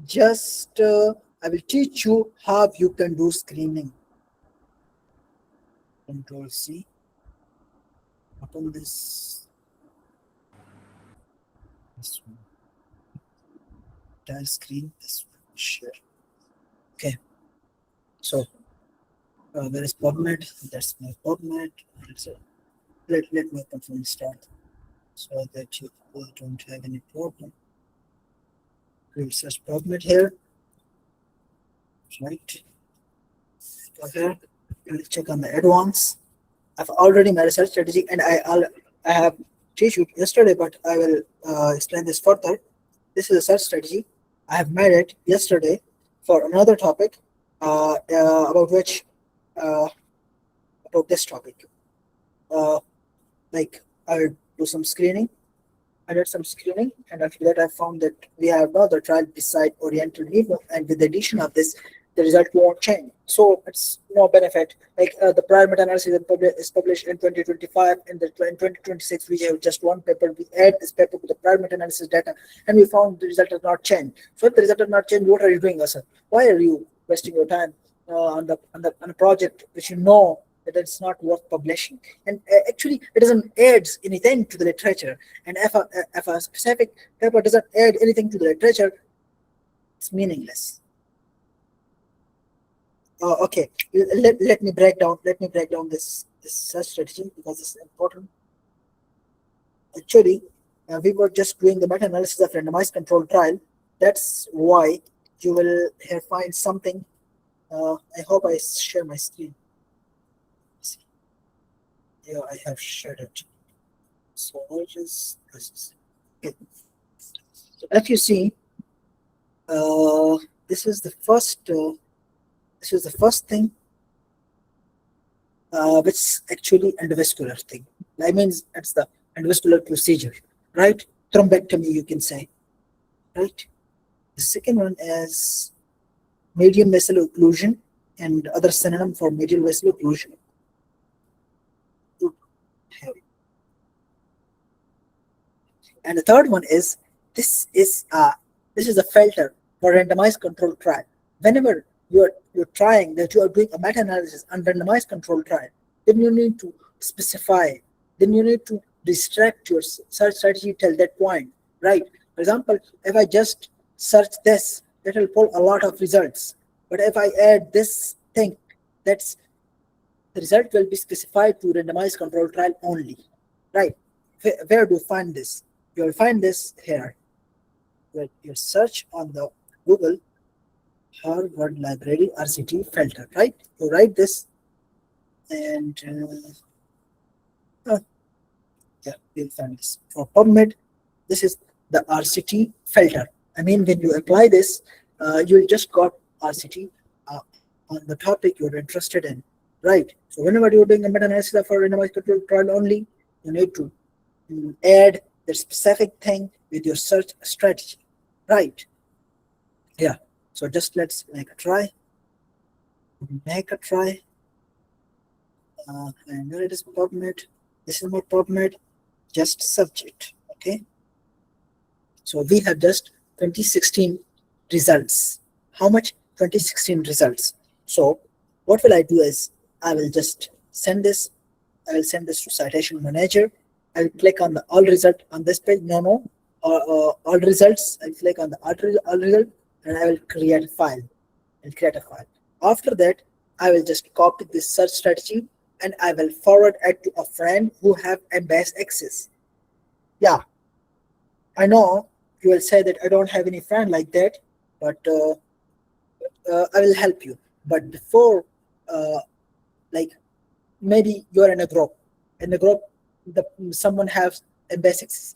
Speaker 2: just I will teach you how you can do screening. Control C. Open this one. Entire screen. This one. Share. Okay. So where is PubMed? That's my PubMed. Let me open from start so that you don't have any problem. We'll search PubMed here. Right. Go here. We'll check on the advanced. I've already made a search strategy and I have teach you yesterday, but I will explain this further. This is a search strategy. I have made it yesterday for another topic about which about this topic. Like I'll do some screening. I did some screening, and after that, I found that we have another trial beside Oriental Nevo, and with the addition of this, the result won't change. So it's no benefit. Like the prior meta-analysis is published in 2025, and in 2026 we have just one paper. We add this paper to the prior meta-analysis data, and we found the result has not changed. So if the result has not changed, what are you doing, Asad? Why are you wasting your time on a project which you know that it's not worth publishing? And actually, it doesn't add anything to the literature. And if a specific paper doesn't add anything to the literature, it's meaningless. Okay, let me break down this search strategy because it's important. Actually, we were just doing the meta-analysis of randomized control trial. That's why you will here find something. I hope I share my screen. Yeah, I have shared it. So what is this? Okay. So if you see, this is the first. This is the first thing, which is actually endovascular thing. That means it's the endovascular procedure, right? Thrombectomy, you can say, right? The second one is median vessel occlusion and other synonym for medial vessel occlusion. And the third one is this is a filter for randomized control trial. Whenever you're trying that, you are doing a meta-analysis on randomized control trial, then you need to specify, then you need to restrict your search strategy till that point, right? For example, if I just search this, that will pull a lot of results. But if I add this thing, that's the result will be specified to randomized control trial only, right? Where do you find this? You will find this here. Where you search on the Google Harvard Library RCT filter, right? You write this and yeah, you'll find this. For PubMed, this is the RCT filter. I mean, when you apply this, you'll just got RCT on the topic you're interested in, right? So whenever you're doing a meta-analysis for randomized control trial only, you need to add the specific thing with your search strategy, right? Yeah. So just let's make a try. And where it is PubMed. This is my PubMed. Just subject. Okay. So we have just 2016 results. How much? 2016 results. So what will I do is I will just send this. I will send this to Citation Manager. I will click on the all result on this page. No. All results. I click on the all result and I will create a file. After that, I will just copy this search strategy and I will forward it to a friend who have MBAS access. Yeah, I know you will say that I don't have any friend like that, but I will help you. But before, like maybe you're in a group. Someone has MBAS access.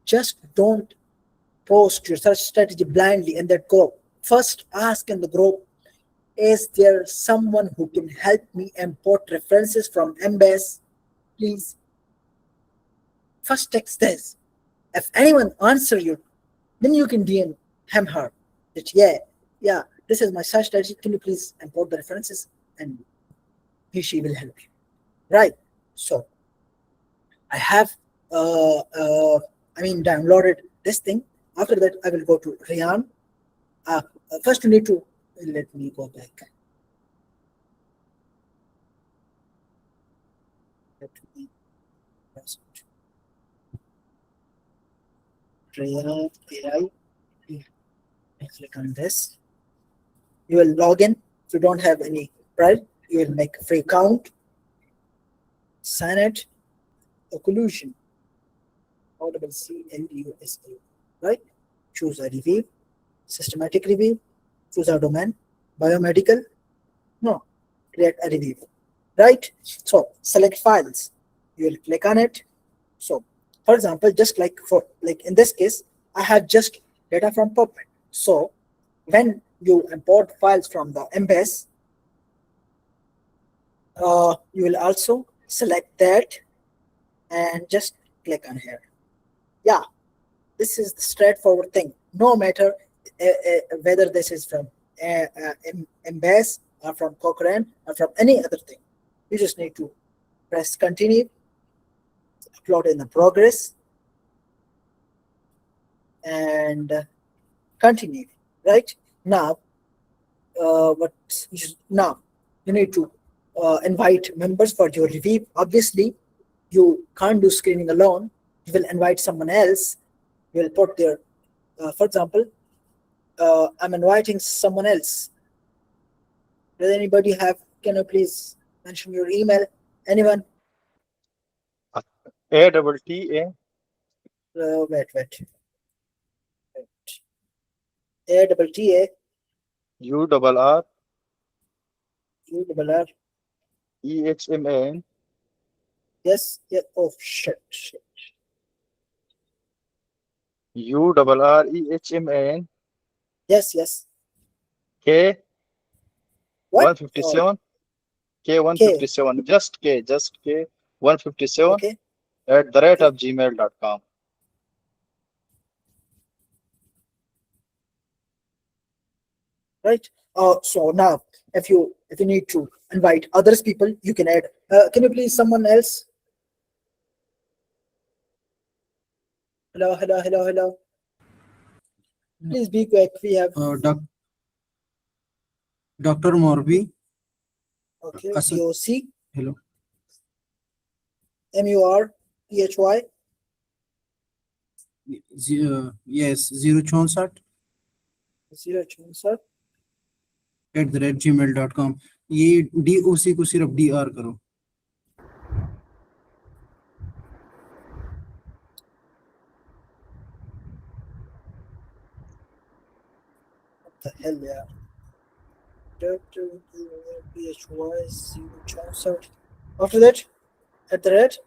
Speaker 2: Just don't post your search strategy blindly in that group. first ask in the group, is there someone who can help me import references from Embase? Please, first text this. If anyone answer you, then you can DM him her that yeah, this is my search strategy. Can you please import the references? And she will help you. Right. So I have downloaded this thing. After that, I will go to Rian. First, you need to let me go back. Let me press it. Rian AI. Click on this. You will log in. If you don't have any pride, you will make a free account. Sign it. Occlusion. Audible CLUSA. Right? Choose a review. Systematic review. Choose a domain. Biomedical. No. Create a review. Right? So select files. You will click on it. So for example, just like in this case, I have just data from PubMed. So when you import files from the Embase, you will also select that and just click on here. Yeah, this is the straightforward thing. No matter whether this is from Embase or from Cochrane or from any other thing, you just need to press continue, upload in the progress, and continue. Right now, now you need to invite members for your review. Obviously, you can't do screening alone. You will invite someone else. You will put their, for example, I'm inviting someone else. Does anybody have? Can you please mention your email? Anyone?
Speaker 1: ATTA
Speaker 2: Wait. ATTA
Speaker 1: URR
Speaker 2: URR.
Speaker 1: EHMAN
Speaker 2: Yes. Yeah. Oh shit.
Speaker 1: URREHMAN
Speaker 2: Yes.
Speaker 1: K
Speaker 2: What?
Speaker 1: 157 K
Speaker 2: K.
Speaker 1: 157 just K 157
Speaker 2: Okay.
Speaker 1: at the rate
Speaker 2: Okay.
Speaker 1: of gmail.com.
Speaker 2: Right. So now, if you need to invite others people, you can add. Can you please someone else? Hello. Please be quick. We have
Speaker 4: Dr. Morbi.
Speaker 2: okay.
Speaker 4: Asad.
Speaker 2: DOC
Speaker 4: Hello.
Speaker 2: MURPHY
Speaker 4: Yes, 064
Speaker 2: 0
Speaker 4: @gmail.com. ये DOC को सिर्फ DR करो.
Speaker 2: What the hell, yeah. PHY 0 After that, at the rate.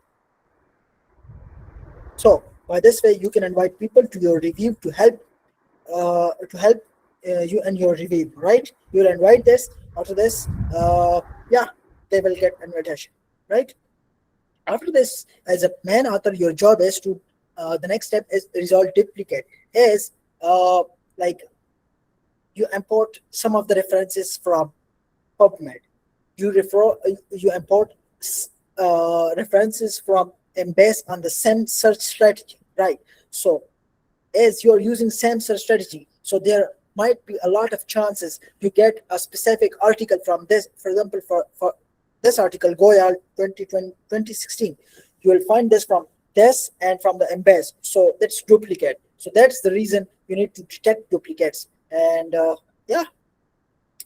Speaker 2: So by this way, you can invite people to your review to help you and your review. Right? You'll invite this. After this, yeah, they will get invitation. Right? After this, as a main author, your job is to the next step is resolve duplicate. Is like you import some of the references from PubMed. You import references from and based on the same search strategy, right? So as you're using same search strategy, so there might be a lot of chances you get a specific article from this. For example, for this article, Goyal 2016, you will find this from this and from the embase. So that's duplicate. So that's the reason you need to detect duplicates. And yeah,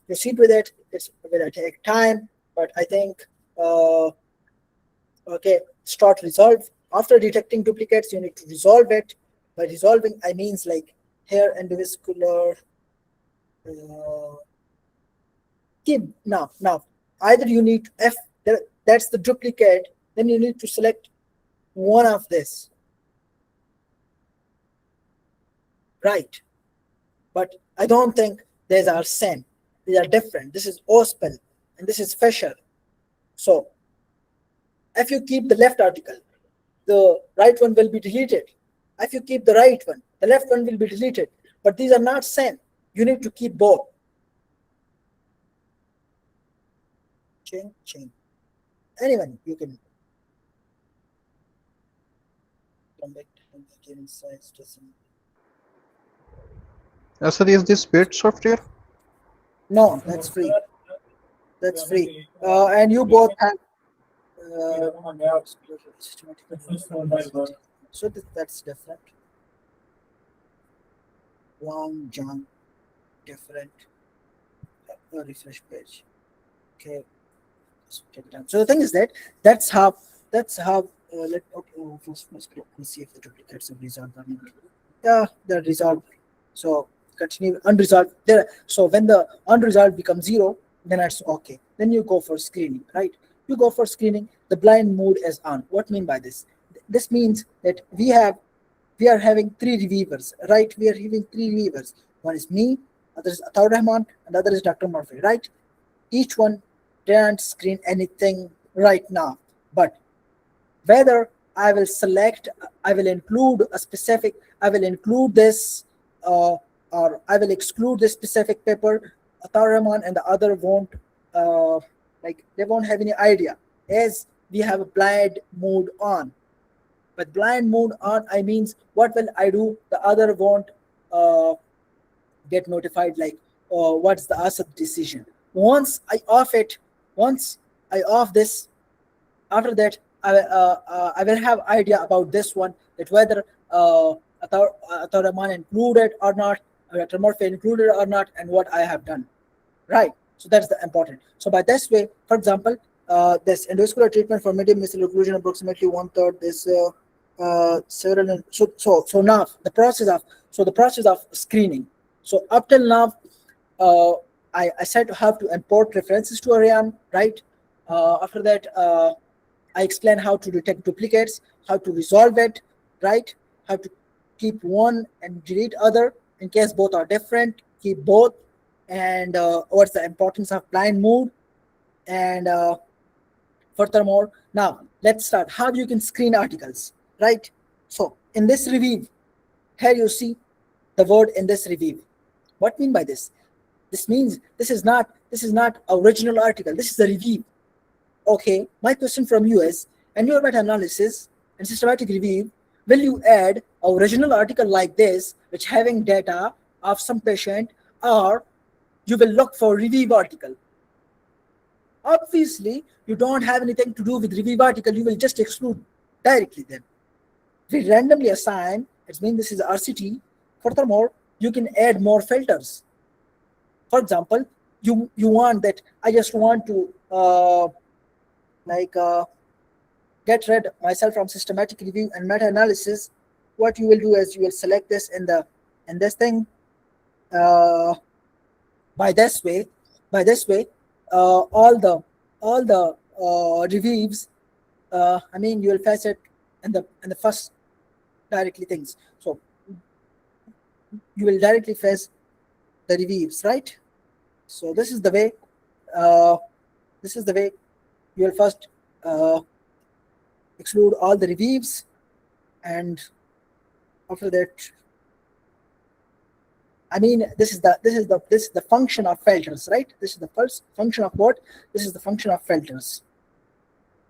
Speaker 2: proceed with it. It's will take time, but I think okay, start resolve. After detecting duplicates, you need to resolve it. By resolving, I means like here individual keep now. Either you need if that's the duplicate, then you need to select one of this, right? But I don't think These are same. These are different. This is Ospel and this is Fisher. So if you keep the left article, the right one will be deleted. If you keep the right one, the left one will be deleted. But these are not same. You need to keep both. Change. Anyone, you can come back to the game size.
Speaker 1: Sir, is this paid software?
Speaker 2: No, that's free. That's free. And you both have so that's different. Long jump, different. Refresh page. Okay. Take it down. So the thing is that that's how okay, let's see if the duplicates are resolved or not. Yeah, they're resolved. So continue unresolved there. So when the unresolved becomes zero, then it's okay. Then you go for screening, right? You go for screening. The blind mode is on. What mean by this? This means that we are having three reviewers, right? We are having three reviewers. One is me, other is Ataur Rahman, and other is Dr. Murphy, right? Each one didn't screen anything right now, but whether I will select, I will include a specific, I will include this, or I will exclude this specific paper. Atar Rahman and the other won't, like they won't have any idea, as we have a blind mode on. But blind mode on, I means what will I do? The other won't uh, get notified like what's the Asad decision. Once I off it, once I off this, after that I will have idea about this one, that whether Atar Rahman included or not, Dr. Murphy included or not, and what I have done, right? So that's the important. So by this way, for example, this endoscopic treatment for medium missile occlusion, approximately one third. This several. So now the process of screening. So up till now, uh, I said to have to import references to Ariane, right? After that, I explain how to detect duplicates, how to resolve it, right? How to keep one and delete other in case both are different. Keep both, and what's the importance of blind mode, and furthermore, now let's start how you can screen articles, right? So in this review, here you see the word in this review. What mean by this? This means this is not original article. This is a review. Okay, my question from you is, in your meta-analysis and systematic review, will you add a original article like this, which having data of some patient, or you will look for review article? Obviously, you don't have anything to do with review article. You will just exclude directly then. We randomly assign, it means this is RCT. Furthermore, you can add more filters. For example, you want that I just want to like get rid myself from systematic review and meta-analysis. What you will do is you will select this in this thing. Uh, by this way, by this way, all the reviews. I mean, you will face it in the first directly things. So you will directly face the reviews, right? So this is the way. Uh, this is the way you will first exclude all the reviews, and after that, I mean, this is the function of filters, right? This is the first function of what? This is the function of filters.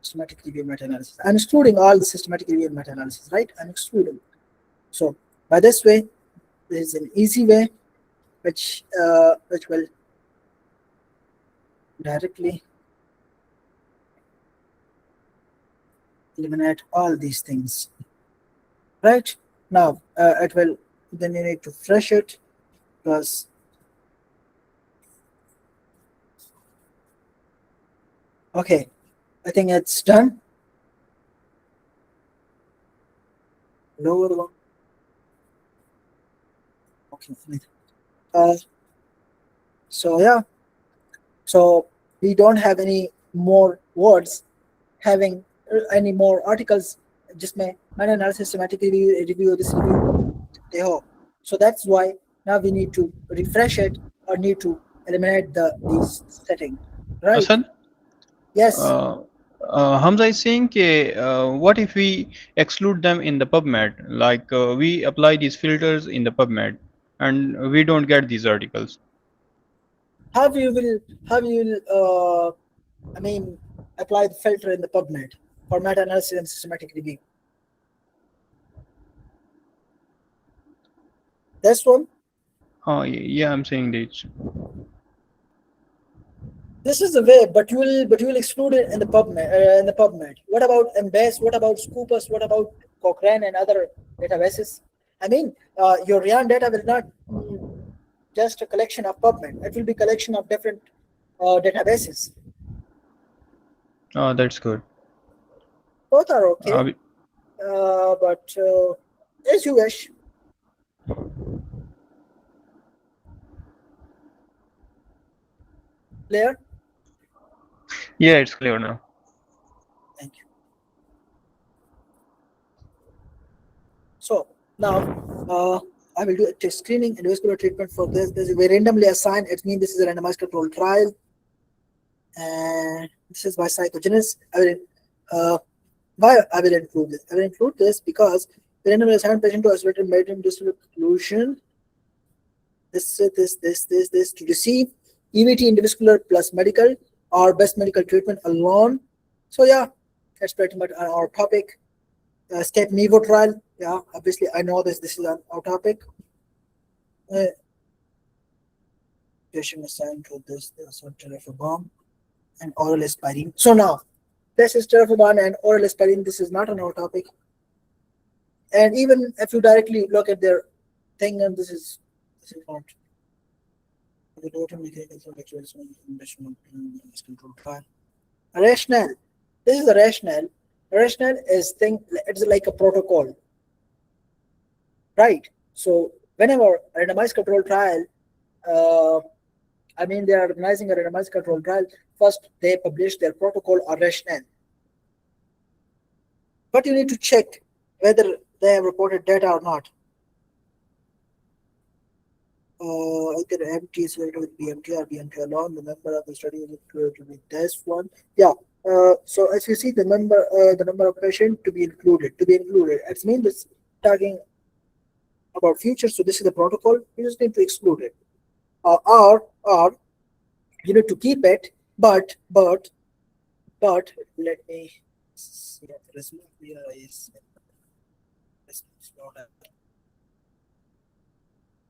Speaker 2: Systematic review meta-analysis. I'm excluding all the systematic review meta-analysis, right? I'm excluding. So by this way, there is an easy way which will directly eliminate all these things, right? Now it will, then you need to fresh it, because okay, I think it's done. Lower one. Okay, fine. So yeah, so we don't have any more words having any more articles. Just my analysis, systematic review, review this review. So that's why now we need to refresh it, or need to eliminate these setting, right?
Speaker 1: Asad,
Speaker 2: Yes.
Speaker 1: uh, Hamza is saying, what if we exclude them in the PubMed? Like we apply these filters in the PubMed, and we don't get these articles.
Speaker 2: How you will I mean apply the filter in the PubMed for meta-analysis and systematic review? This one.
Speaker 1: Oh, yeah, I'm saying this.
Speaker 2: This is the way, but you will exclude it in the PubMed. What about Embase? What about Scopus? What about Cochrane and other databases? I mean, your Rian data will not just a collection of PubMed. It will be collection of different databases.
Speaker 1: Oh, that's good.
Speaker 2: Both are okay,
Speaker 1: We-
Speaker 2: but as you wish. Clear?
Speaker 1: yeah, it's clear now.
Speaker 2: Thank you. So now I will do a test screening and vascular treatment for this. This is we randomly assigned. It means this is a randomized controlled trial, and this is by cytogenesis. Why I will include this? I will include this because the randomly assigned patient to isolated medium distillate conclusion. This to receive EVT endovascular plus medical or best medical treatment alone. So yeah, that's pretty much our topic. Step Nevo trial. Yeah, obviously I know this. This is our topic. Patient assigned to this. There's a terifabom and oral aspirin. So now, this is terifabom and oral aspirin. This is not on our topic. And even if you directly look at their thing, and this is not. Rationale. This is the rationale. Rationale is thing. It's like a protocol, right? So whenever a randomized control trial, they are organizing a randomized control trial. First, they publish their protocol or rationale, but you need to check whether they have reported data or not. Either MT is related with BMT or BMT alone. The number of the study is included to be this one. Yeah. So as you see, the number of patients to be included. It means it's talking about future. So this is the protocol. You just need to exclude it, or you need to keep it. But let me see. The result here is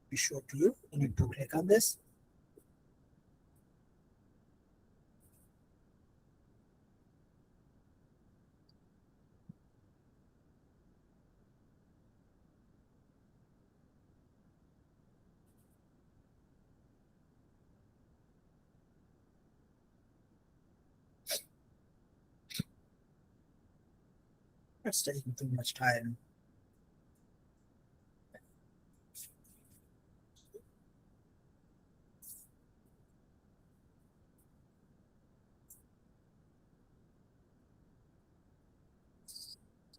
Speaker 2: be sure to you. You need to click on this. That's taking too much time.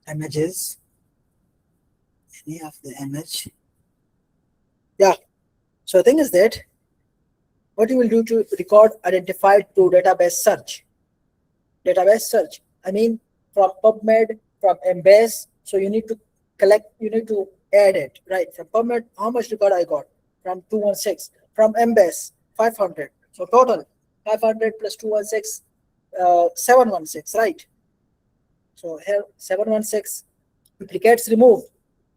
Speaker 2: Images. Any of the image. Yeah. So the thing is that what you will do to record identified to database search. Database search. From PubMed, from Embase. So you need to add it, right? From PubMed, how much record I got? From 216. From Embase, 500. So total 500 plus 216, 716, right? So here 716 duplicates removed.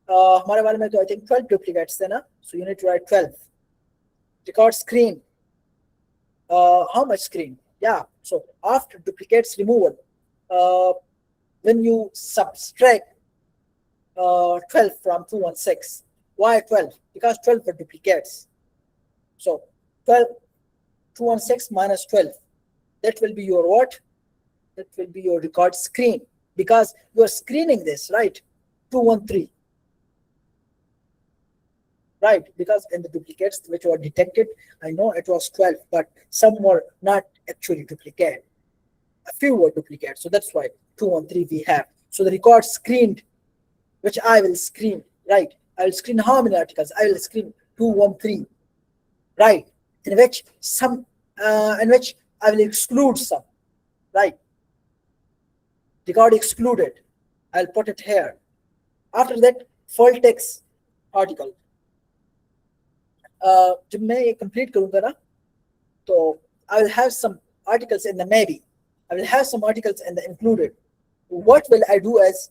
Speaker 2: हमारे वाले में तो I think 12 duplicates थे ना, so you need to write 12. Record screen. How much screen? Yeah. So after duplicates removal, when you subtract 12 from 216, why 12? Because 12 were duplicates. So 12, 216 minus 12, that will be your what? That will be your record screen, because you are screening this, right? 213. Right, because in the duplicates which were detected, I know it was 12, but some were not actually duplicate. A few were duplicates, so that's why 213 we have. So the record screened, which I will screen, right? I will screen how many articles? I will screen 213, right? in which in which I will exclude some, right? They got excluded. I'll put it here. After that, full text article. जब मैं ये complete करूँगा ना, तो I will have some articles in the maybe. I will have some articles in the included. What will I do as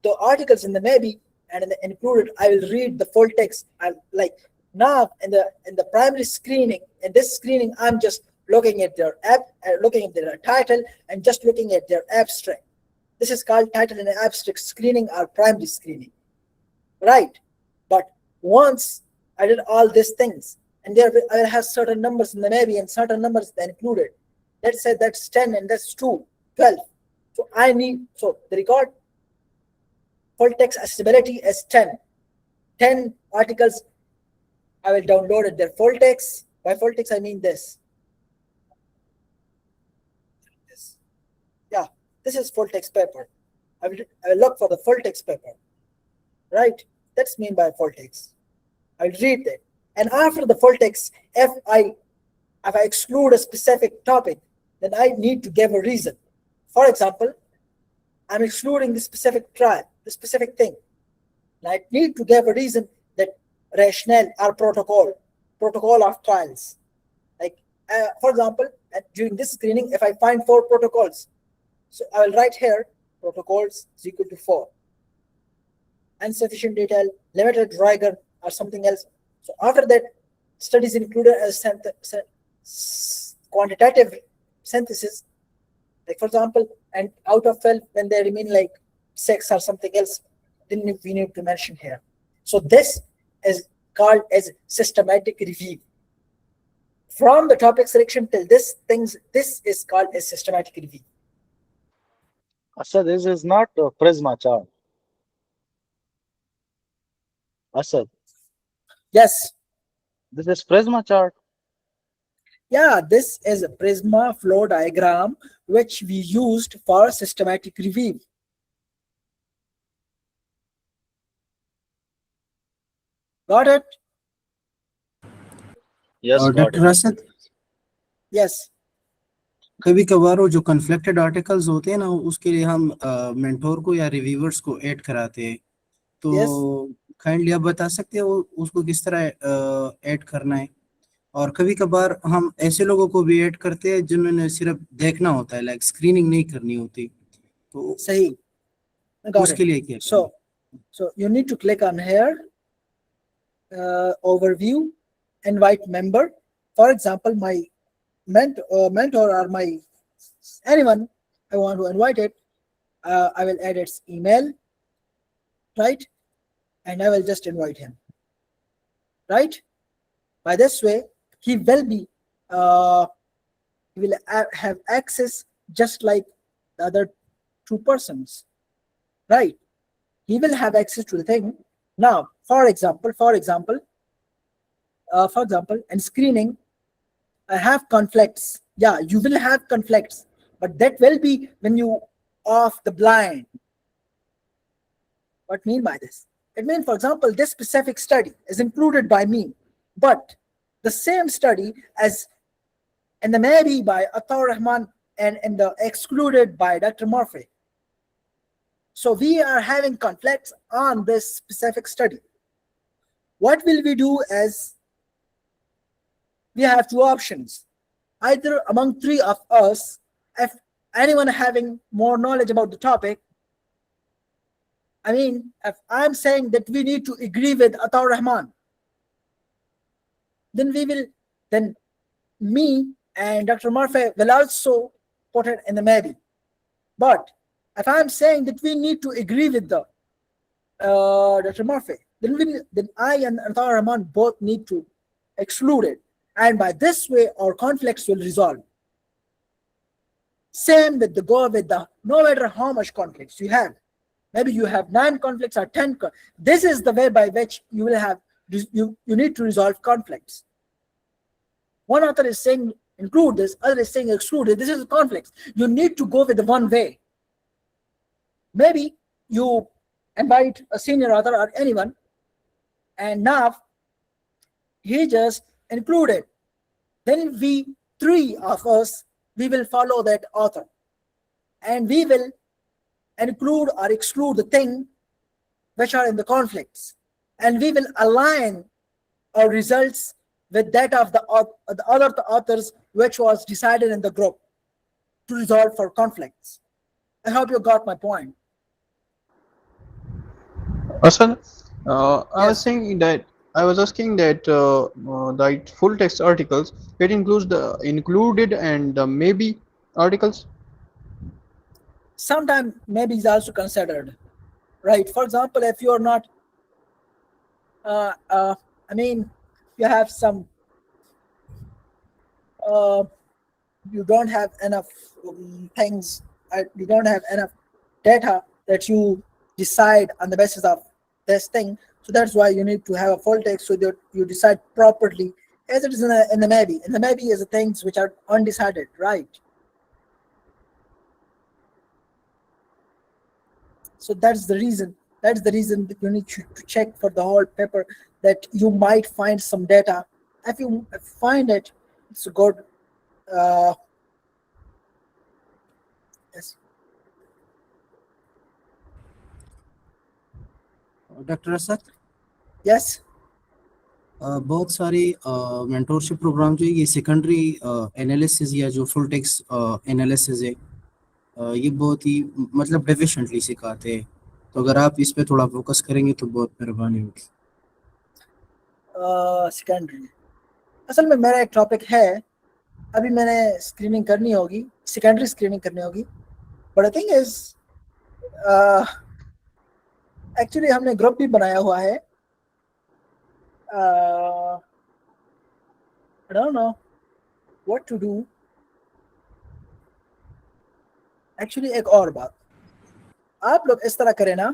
Speaker 2: the articles in the maybe and in the included? I will read the full text. I like now in the primary screening. In this screening, I'm just looking at their looking at their title, and just looking at their abstract. This is called title and abstract screening or primary screening, right? But once I did all these things, and there I will have certain numbers in the maybe and certain numbers that included. Let's say that's 10 and that's 2, 12. So I need, so the record full text accessibility is 10. 10 articles I will download it, their full text. By full text, I mean this. Yeah, this is full text paper. I will look for the full text paper, right? That's mean by full text. I'll read it. And after the full text, if I exclude a specific topic, then I need to give a reason. For example, I'm excluding the specific trial, the specific thing. And I need to give a reason that rationale or protocol of trials. Like, for example, during this screening, if I find 4 protocols, so I will write here, protocols is equal to 4. Insufficient detail, limited rigor, or something else. So after that, studies included as quantitative synthesis, like for example, and out of 12, when they remain like 6 or something else, then we need to mention here. So this is called as systematic review. From the topic selection till this is called as systematic review.
Speaker 5: Asad, this is not a Prisma chart. Asad,
Speaker 2: Yes.
Speaker 5: this is Prisma chart.
Speaker 2: Yeah, this is a Prisma flow diagram which we used for systematic review. Got it?
Speaker 5: Yes,
Speaker 4: और
Speaker 5: got
Speaker 4: doctor
Speaker 5: it.
Speaker 4: Asad,
Speaker 2: Yes.
Speaker 4: कभी कभार वो जो conflicted articles होते हैं ना, उसके लिए हम मेंटोर को या रिव्यूअर्स को ऐड कराते हैं, तो काइंडली आप बता सकते हो उसको किस तरह ऐड करना है? और कभी कभार हम ऐसे लोगों को भी ऐड करते हैं जिन्होंने सिर्फ देखना होता है, लाइक स्क्रीनिंग नहीं करनी होती, तो
Speaker 2: सही. Got
Speaker 4: उसके
Speaker 2: it.
Speaker 4: लिए क्या
Speaker 2: So you need to click on here, overview, invite member. For example, my mentor or my anyone I want to invite it, I will add its email, right? And I will just invite him, right? By this way, he will be he will have access just like the other 2 persons, right? He will have access to the thing. Now, for example, in screening, I have conflicts. Yeah, you will have conflicts, but that will be when you off the blind. What I mean by this? It means, for example, this specific study is included by me, but the same study as in the maybe by Atar Rahman and in the excluded by Dr. Murphy. So we are having conflicts on this specific study. What will we do is, we have 2 options. Either among 3 of us, if anyone having more knowledge about the topic, I mean, if I'm saying that we need to agree with Atar Rahman, then me and Dr. Murphy will also put it in the maybe. But if I'm saying that we need to agree with the Dr. Murphy, then I and Atar Rahman both need to exclude it. And by this way, our conflicts will resolve. Same with the no matter how much conflicts you have. Maybe you have 9 conflicts or 10. This is the way by which you will have, you need to resolve conflicts. One author is saying include this, other is saying exclude it. This is conflicts. You need to go with the one way. Maybe you invite a senior author or anyone, and now he just included, then we, three of us, we will follow that author, and we will include or exclude the thing which are in the conflicts, and we will align our results with that of the other authors which was decided in the group to resolve for conflicts. I hope you got my point.
Speaker 1: Asad, I was
Speaker 2: Yes,
Speaker 1: saying that I was asking that the full text articles, it includes the included and the maybe articles.
Speaker 2: sometimes maybe is also considered, right? For example, if you are not, uh, uh, I mean, you have some, uh, you don't have enough things, you don't have enough data that you decide on the basis of this thing. So that's why you need to have a full text so that you decide properly, as it is in the maybe. In the maybe is the things which are undecided, right? So that's the reason. That's the reason that you need to check for the whole paper, that you might find some data. If you find it, it's good. Uh, yes.
Speaker 4: Doctor Asad,
Speaker 2: Yes.
Speaker 4: बहुत सारे mentorship programme जो है ये secondary analysis या जो full text analysis है ये बहुत ही मतलब डेफिशिएंटली सिखाते हैं। तो अगर आप इस पे थोड़ा फोकस करेंगे तो बहुत मेहरबानी होगी।
Speaker 2: सेकेंडरी, असल में मेरा एक टॉपिक है, अभी मैंने स्क्रीनिंग करनी होगी, सेकेंडरी स्क्रीनिंग करनी होगी। बट थिंग इज, एक्चुअली हमने ग्रुप भी बनाया हुआ है। I don't know what to do. Actually एक और बात, आप लोग इस तरह करें ना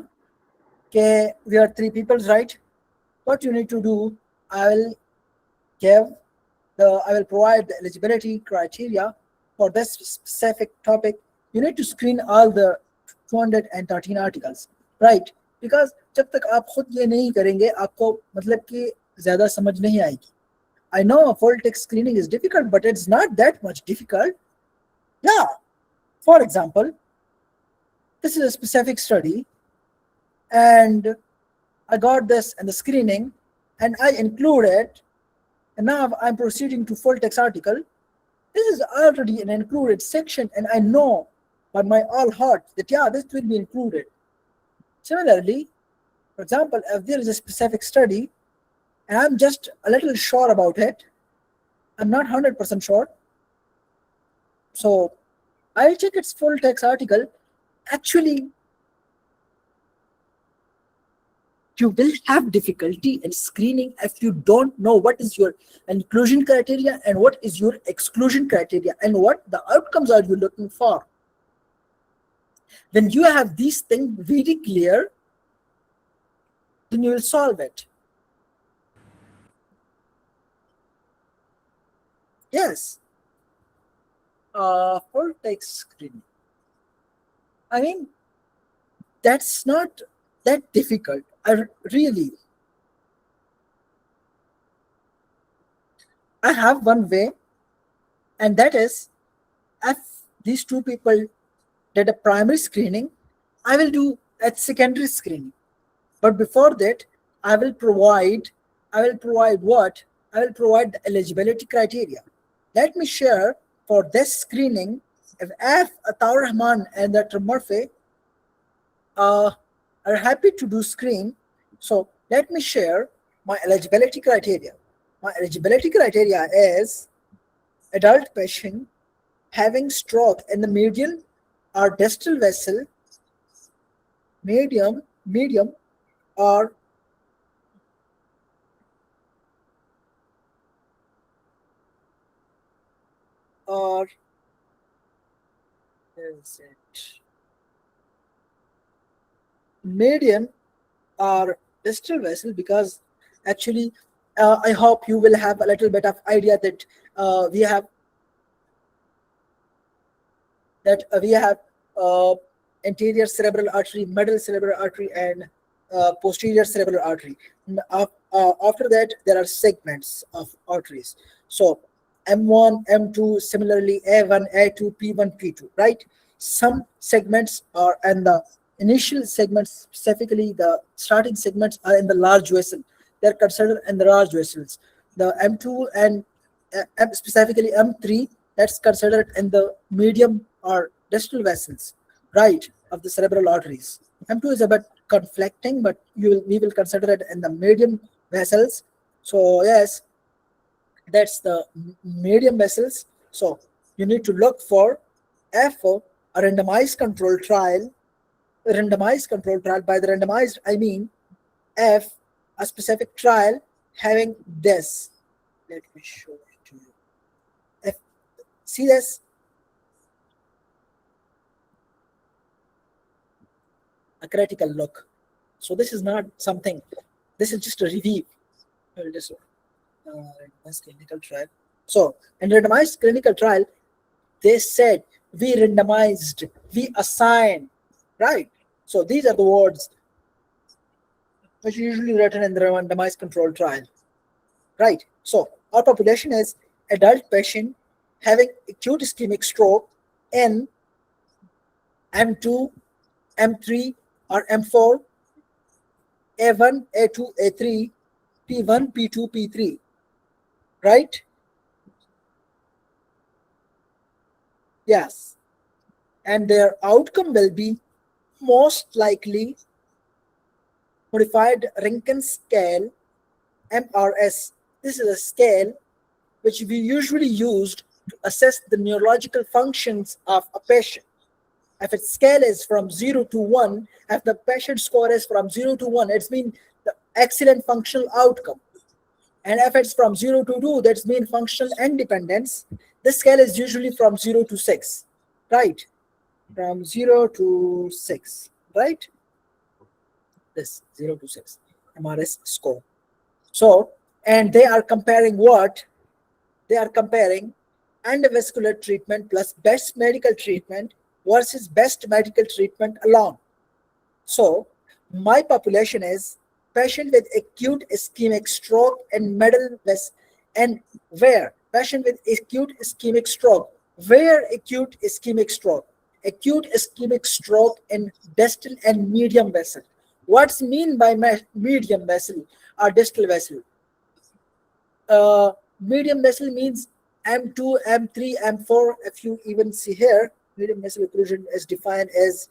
Speaker 2: कि we are three peoples, right? What you need to do, I will give I will provide the eligibility criteria for this specific topic. You need to screen all the 213 articles, right? Because जब तक आप खुद ये नहीं करेंगे आपको मतलब कि ज़्यादा समझ नहीं आएगी। I know full text screening is difficult, but it's not that much difficult. Yeah. For example, this is a specific study, and I got this in the screening, and I include it, and now I'm proceeding to full text article. This is already an included section, and I know by my all heart that yeah, this will be included. Similarly, for example, if there is a specific study and I'm just a little sure about it, I'm not 100% sure, so I'll check its full text article. Actually, you will have difficulty in screening if you don't know what is your inclusion criteria and what is your exclusion criteria and what the outcomes are you looking for. When you have these things very clear, then you will solve it. Yes. Full text screening, I mean, that's not that difficult. I have one way, and that is, if these two people did a primary screening, I will do a secondary screening. But before that, I will provide what? I will provide the eligibility criteria. Let me share for this screening, if Ataur Rahman and Dr. Murphy are happy to do screen, so let me share my eligibility criteria. My eligibility criteria is adult patient having stroke in the medial or distal vessel, medium, or or is it median or distal vessel, because actually I hope you will have a little bit of idea that we have anterior cerebral artery, middle cerebral artery, and posterior cerebral artery. After that, there are segments of arteries. So M1, M2, similarly A1, A2, P1, P2, right? Some segments are, and the initial segments, specifically the starting segments, are in the large vessel. They're considered in the large vessels. The M2 and specifically M3, that's considered in the medium or distal vessels, right, of the cerebral arteries. M2 is a bit conflicting, but we will consider it in the medium vessels. So yes, that's the medium vessels. So you need to look for F, a randomized control trial. Randomized control trial, by the randomized I mean F, a specific trial having this. Let me show it to you. F, see this? A critical look. So this is not something, this is just a review. I'll just randomized clinical trial. So in randomized clinical trial, they said we randomized, we assigned, right? So these are the words which are usually written in the randomized control trial, right? So our population is adult patient having acute ischemic stroke in M2, M3, or M4, A1, A2, A3, P1, P2, P3, right? Yes. And their outcome will be most likely modified Rankin scale, MRS. This is a scale which we usually used to assess the neurological functions of a patient. If its scale is from 0 to 1, if the patient score is from 0 to 1, it's mean the excellent functional outcome. And if it's from 0 to 2, that's mean functional independence. This scale is usually from 0 to 6, right? From 0 to 6, right? This 0 to 6 MRS score. So, and they are comparing what? They are comparing endovascular treatment plus best medical treatment versus best medical treatment alone. So, my population is patient with acute ischemic stroke and middle vessel, and where patient with acute ischemic stroke, where acute ischemic stroke, acute ischemic stroke in distal and medium vessel. What's mean by medium vessel or distal vessel? Medium vessel means M2, M3, M4. If you even see here, medium vessel occlusion is defined as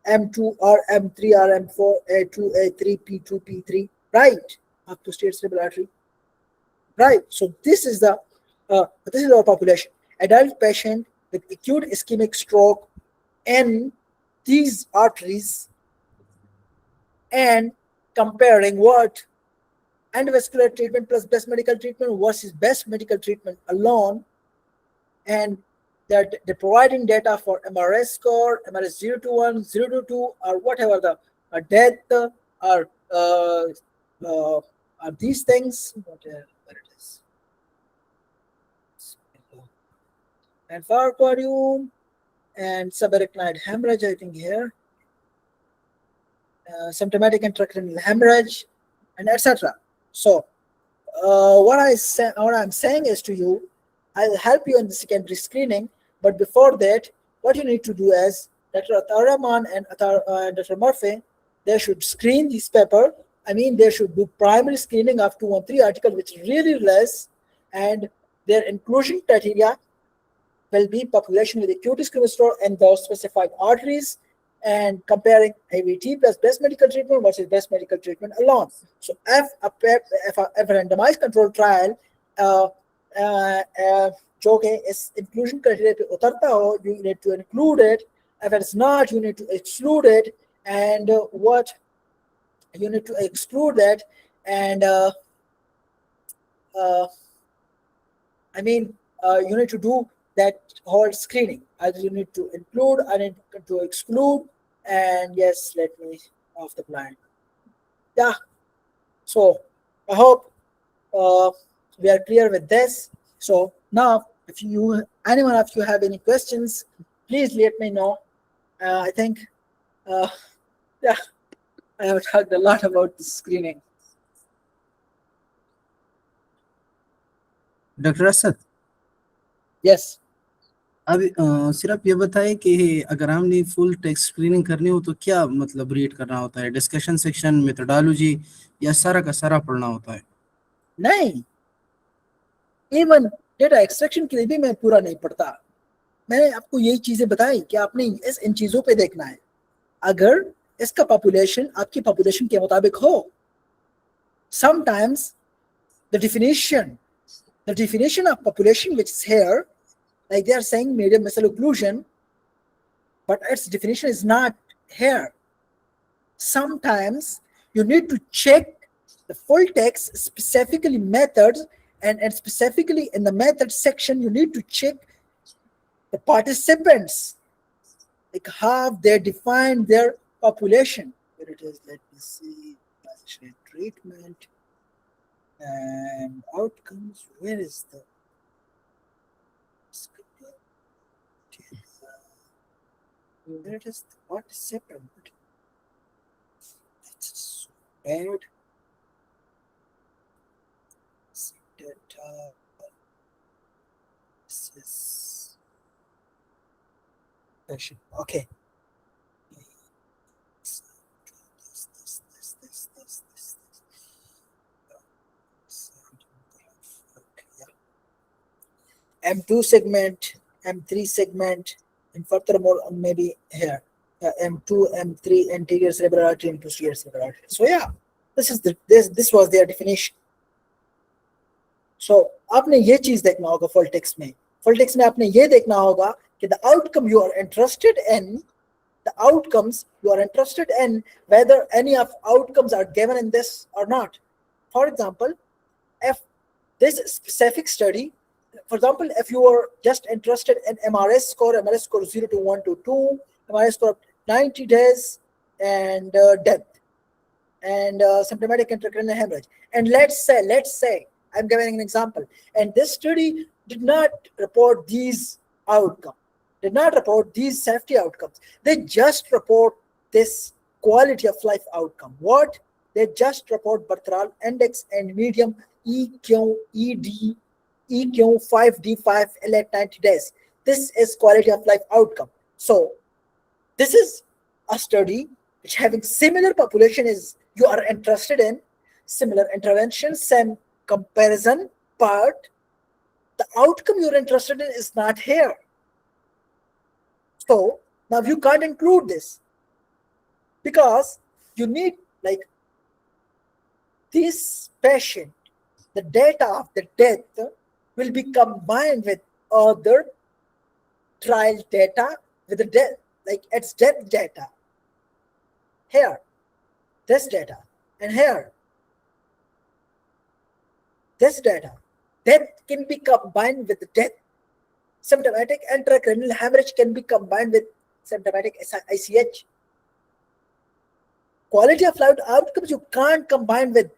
Speaker 2: M2 or M3 or M4, A2, A3, P2, P3, right? Up to posterior cerebral artery, right? So this is our population. Adult patient with acute ischemic stroke in these arteries, and comparing what? Endovascular treatment plus best medical treatment versus best medical treatment alone. And they're providing data for MRS score, MRS 0 to 1, 0 to 2, or whatever the death or are these things. Where it is. And Farquarium and subarachnoid hemorrhage, I think here. Symptomatic intracranial hemorrhage, and etc. So what I'm saying is to you, I'll help you in the secondary screening, but before that, what you need to do is Dr. Atar Rahman and Dr. Murphy, they should screen this paper. I mean, they should do primary screening of 213 article, which is really less, and their inclusion criteria will be population with acute ischemic stroke and those specified arteries, and comparing AVT plus best medical treatment versus best medical treatment alone. So if a randomized control trial जो कि इस inclusion criteria पे उतरता हो, you need to include it. If it's not, you need to exclude it. And what you need to exclude that, and I mean, you need to do that whole screening. Either you need to include, I need to exclude, and yes, let me off the blind. Yeah. So I hope we are clear with this. So now, if anyone of you have any questions, please let me know. I think, yeah. I have talked a lot about the screening.
Speaker 4: Doctor Asad,
Speaker 2: Yes.
Speaker 4: अब सिर्फ ये बताए कि अगर हमने full text screening करनी हो तो क्या मतलब रीड करना होता है, डिस्कशन सेक्शन, मेथोडोलॉजी, या सारा का सारा पढ़ना होता है?
Speaker 2: नहीं, इवन डेटा एक्सट्रैक्शन के लिए भी मैं पूरा नहीं पढ़ता। मैंने आपको यही चीजें बताई कि आपने इन चीजों पे देखना है। अगर इसका पॉपुलेशन आपकी पॉपुलेशन के मुताबिक हो, sometimes the definition of population which is here, like they are saying medium missile occlusion, but its definition is not here. Sometimes you need to check the full text, specifically methods, and specifically in the method section, you need to check the participants, like how they define their population. Here it is, let me see, treatment and outcomes. Where is the there it is, the participant. That's so bad. Data. This is session. Okay. M2 segment, M3 segment, and furthermore maybe here M2, M3, anterior cerebral artery and posterior cerebral artery. So yeah, this was their definition. So आपने ये चीज देखना होगा full text में. Full text में आपने ये देखना होगा कि the outcome you are interested in, whether any of outcomes are given in this or not. For example, if this specific study, for example, if you are just interested in MRS score 0 to 1 to 2, MRS score 90 days, and death, and symptomatic intracranial hemorrhage, and let's say, I'm giving an example, and this study did not report these outcomes, did not report these safety outcomes. They just report this quality of life outcome. What? They just report Bartral index and medium EQ, ED, EQ 5D5 L 90 days. This is quality of life outcome. So this is a study which having similar population is you are interested in, similar interventions, same comparison, but the outcome you're interested in is not here. So now you can't include this because you need, like, this patient, the data of the death will be combined with other trial data with the death, like its death data. Here, this data, and here, this data. Death can be combined with the death. Symptomatic intracranial hemorrhage can be combined with symptomatic ICH. Quality of life outcomes you can't combine with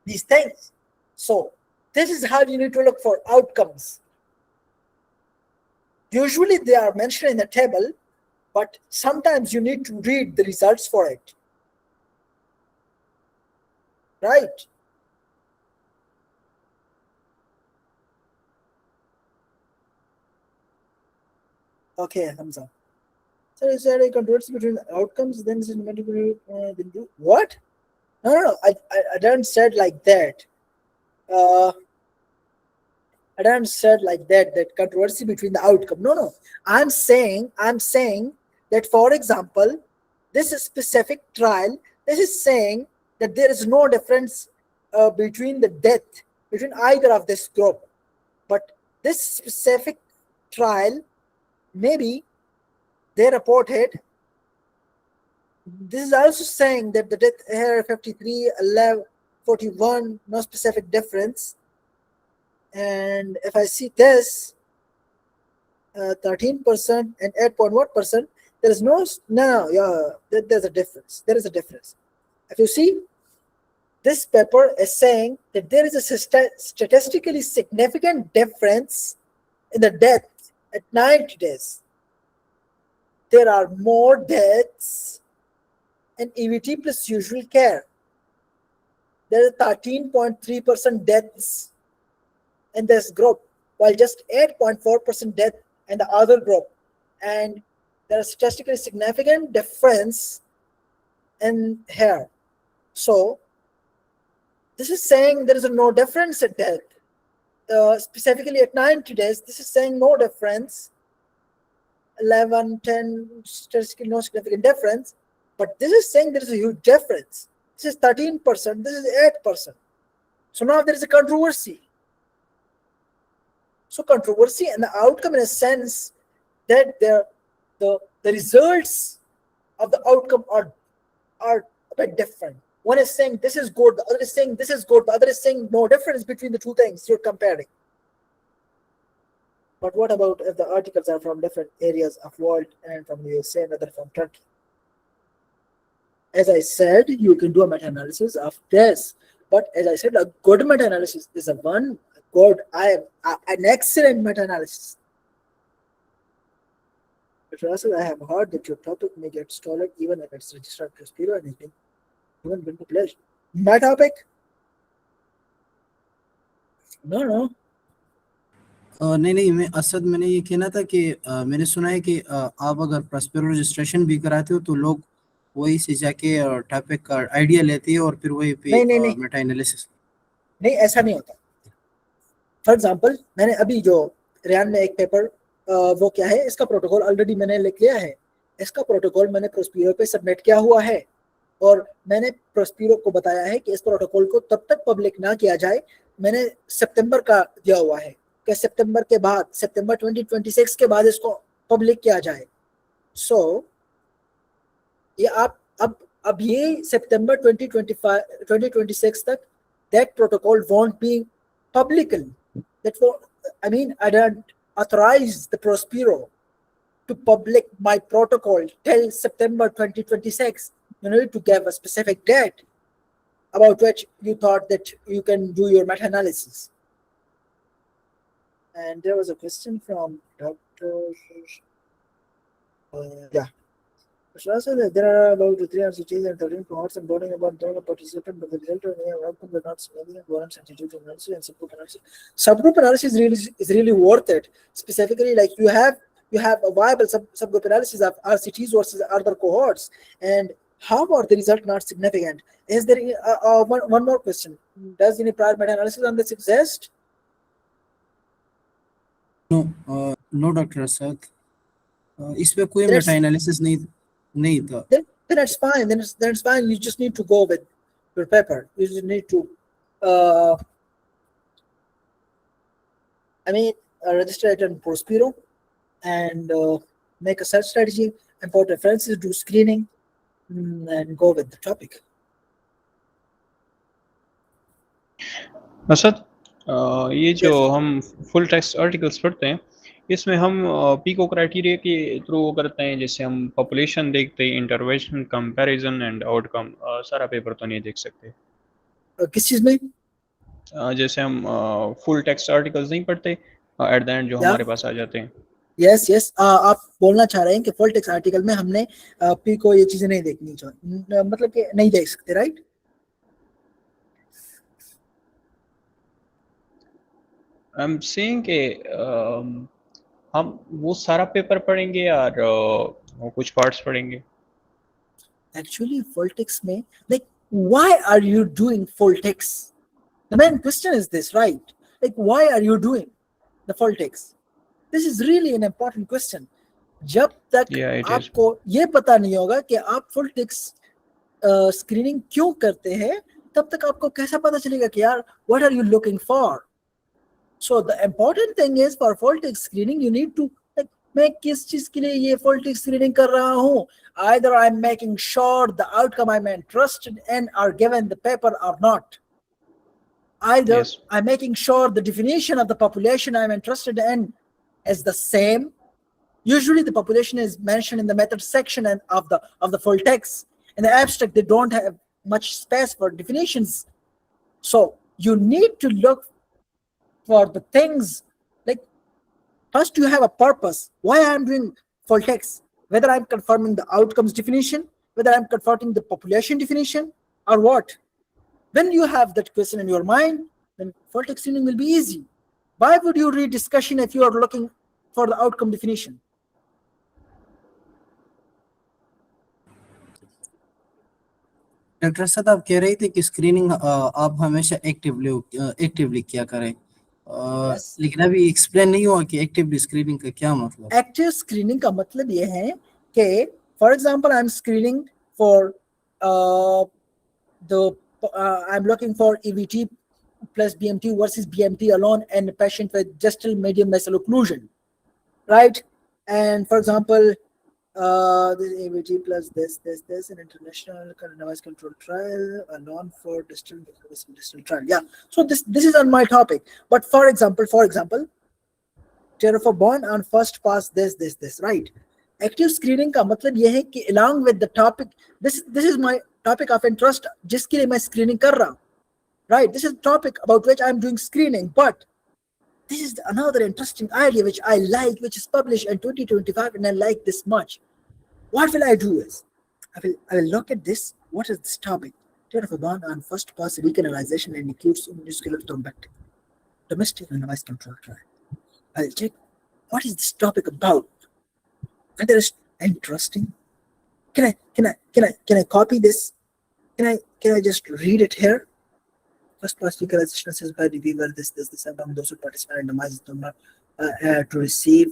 Speaker 2: these things. So this is how you need to look for outcomes. Usually they are mentioned in the table, but sometimes you need to read the results for it. Right? Okay, thumbs up. So is there a controversy between outcomes? Then is it what? No. I don't said like that. I don't said like that. That controversy between the outcome. No. I'm saying that, for example, this specific trial. This is saying that there is no difference between the death between either of this group, but this specific trial, maybe they reported. This is also saying that the death here 53, 11, 41, no specific difference. And if I see this 13% and 8.1%, there is there's a difference. There is a difference. If you see, this paper is saying that there is a statistically significant difference in the death at 90 days. There are more deaths in EVT plus usual care, there is 13.3% deaths in this group, while just 8.4% death in the other group. And there is statistically significant difference in here. So this is saying there is no difference in death. Specifically at 90 days, this is saying no difference. 11, 10, statistically no significant difference. But this is saying there is a huge difference. This is 13%, this is 8%. So now there is a controversy. So controversy and the outcome in a sense that the results of the outcome are a bit different. One is saying this is good, the other is saying this is good, the other is saying no difference between the two things you're comparing. But what about if the articles are from different areas of world and from the USA and other from Turkey? As I said, you can do a meta-analysis of this. But as I said, a good meta-analysis is a one good, an excellent meta-analysis. But Russell, I have heard that your topic may get stalled even if it's registered to Spiro and it's even been published. My topic? No.
Speaker 4: नहीं नहीं, मैं असद मैंने ये कहना था कि मैंने सुना है कि आप अगर प्रॉस्पेरो रजिस्ट्रेशन भी कराते हो तो लोग वही से जाके टॉपिक का आइडिया लेते हैं और फिर वही पे
Speaker 2: नहीं
Speaker 4: मेटा एनालिसिस।
Speaker 2: नहीं, ऐसा नहीं होता। फॉर एग्जांपल, मैंने अभी जो रियान में एक पेपर, वो क्या है, इसका प्रोटोकॉल ऑलरेडी मैंने लिख लिया है। इसका प्रोटोकॉल मैंने प्रोस्पीरो पे सबमिट किया हुआ है और मैंने प्रोस्पीरो को बताया है कि इस प्रोटोकॉल को तब तक पब्लिक ना किया जाए। मैंने सितंबर का दिया हुआ है कि सितंबर के बाद, सितंबर 2026 के बाद इसको पब्लिक किया जाए। सो ये आप अब ये सितंबर 2026 तक that protocol won't be publicly. I don't authorize the Prospero to public my protocol till September 2026. You need to give a specific date about which you thought that you can do your meta-analysis. And there was a question from Dr. Yeah. There are about 300 cities and 13 cohorts and voting about donor participant, but the result of the outcome were not significant. Warrants institute analysis and subgroup analysis. Subgroup analysis is really worth it. Specifically, like you have a viable subgroup analysis of RCTs versus other cohorts. And how are the results not significant? Is there one more question? Does any prior meta-analysis on this exist?
Speaker 4: No, Dr. Asad. इस पे कोई Meta analysis नहीं था।
Speaker 2: Then it's fine. Then it's fine. You just need to go with your paper. You just need to, register it in Prospero and make a search strategy, import references, do screening, and go with the topic.
Speaker 1: Asad, ये जो हम full text articles पढ़ते हैं इसमें हम pico criteria के through करते हैं, जैसे हम पॉपुलेशन देखते हैं, इंटरवेंशन, कंपैरिजन एंड आउटकम। सारा पेपर तो नहीं देख सकते।
Speaker 2: किस चीज में?
Speaker 1: जैसे हम फुल टेक्स्ट आर्टिकल्स नहीं पढ़ते एट द एंड जो हमारे पास आ जाते हैं।
Speaker 2: यस, आप बोलना चाह रहे हैं कि फुल टेक्स्ट आर्टिकल में हमने पीको ये चीजें नहीं देखनी चाहिए, मतलब कि नहीं देख सकते, राइट?
Speaker 1: आई एम सेइंग कि हम वो सारा पेपर पढ़ेंगे और कुछ पार्ट्स पढ़ेंगे।
Speaker 2: Actually, full text में, like, why are you doing full text? The main question is this, right? Like, why are you doing the full text? This is really an important question. जब तक आपको ये पता नहीं होगा कि आप full text स्क्रीनिंग क्यों करते हैं, तब तक आपको कैसा पता चलेगा कि यार what are you looking for? So the important thing is for full text screening you need to, like, मैं किस चीज के लिए ये full text screening कर रहा हूँ? Either I'm making sure the outcome I'm interested in are given the paper or not. Either I'm making sure the definition of the population I'm interested in is the same. Usually the population is mentioned in the method section and of the full text. In the abstract, they don't have much space for definitions. So you need to look for the things, like, first you have a purpose. Why I'm doing full text? Whether I'm confirming the outcomes definition, whether I'm confronting the population definition or what. When you have that question in your mind, then fault text screening will be easy. Why would you read discussion if you are looking for the outcome definition?
Speaker 4: Doctor Asad आप कह रहे थे कि screening आप हमेशा actively क्या करें
Speaker 2: Yes.
Speaker 4: लेकिन अभी एक्सप्लेन नहीं हुआ कि एक्टिवली स्क्रीनिंग का क्या मतलब
Speaker 2: एक्टिव स्क्रीनिंग का मतलब ये है कि for example I am screening for the I'm looking for EVT plus BMT versus BMT alone and a patient with distal medium vessel occlusion, right? And for example, this EVT plus this an international randomized control trial alone for distal trial. Yeah. So this is on my topic. But for example, Terraform on first pass this, right? Active screening का मतलब ये है कि along with the topic, this is my topic of interest जिसके लिए मैं screening कर रहा हूँ, right? This is a topic about which I'm doing screening, but this is another interesting idea which I like, which is published in 2025, and I like this much. What will I do is, I will look at this. What is this topic? Terraform on first pass recanalization and acute muscular thrombectomy, domestic randomized control trial. I'll check what is this topic about. Whether it's interesting. Can I copy this? Can I just read it here? First class legalization says by reviewer this among those who participate randomized to receive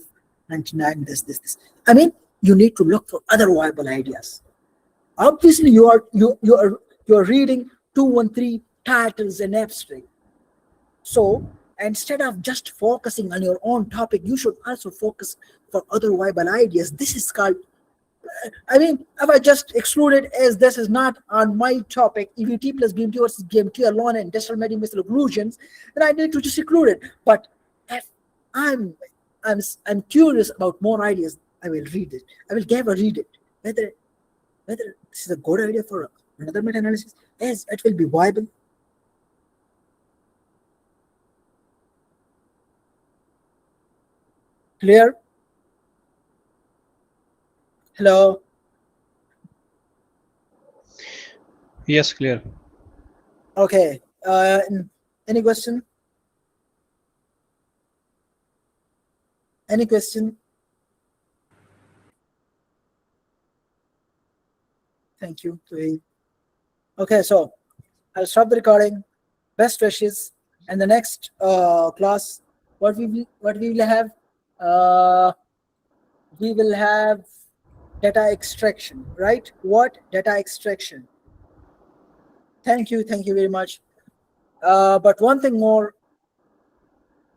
Speaker 2: 99 this. I mean, you need to look for other viable ideas. Obviously, you are reading 213 titles and abstract. So instead of just focusing on your own topic, you should also focus for other viable ideas. This is called, I mean, if I just exclude it as this is not on my topic, EVT plus BMT versus BMT alone and distal medium vessel occlusions, then I need to just exclude it. But if I'm curious about more ideas, I will read it. I will give a read it. Whether this is a good idea for another meta-analysis, as it will be viable. Clear? Hello?
Speaker 1: Yes, clear.
Speaker 2: Okay. Any question? Any question? Thank you. Okay, so I'll stop the recording. Best wishes. And the next class, what we will have? We will have data extraction, right? What? Data extraction. Thank you very much. But one thing more,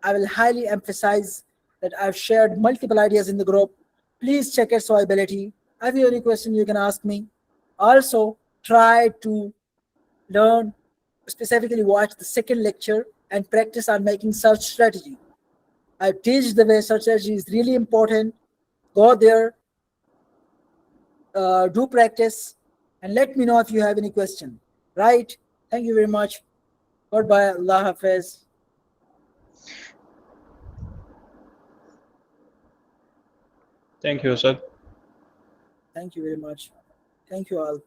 Speaker 2: I will highly emphasize that I've shared multiple ideas in the group. Please check its viability. If you have any question, you can ask me. Also, try to learn, specifically watch the second lecture and practice on making search strategy. I teach the way search strategy is really important. Go there, do practice, and let me know if you have any question. Right? Thank you very much. Goodbye. Allah Hafiz.
Speaker 1: Thank you, sir.
Speaker 2: Thank you very much. Thank you all.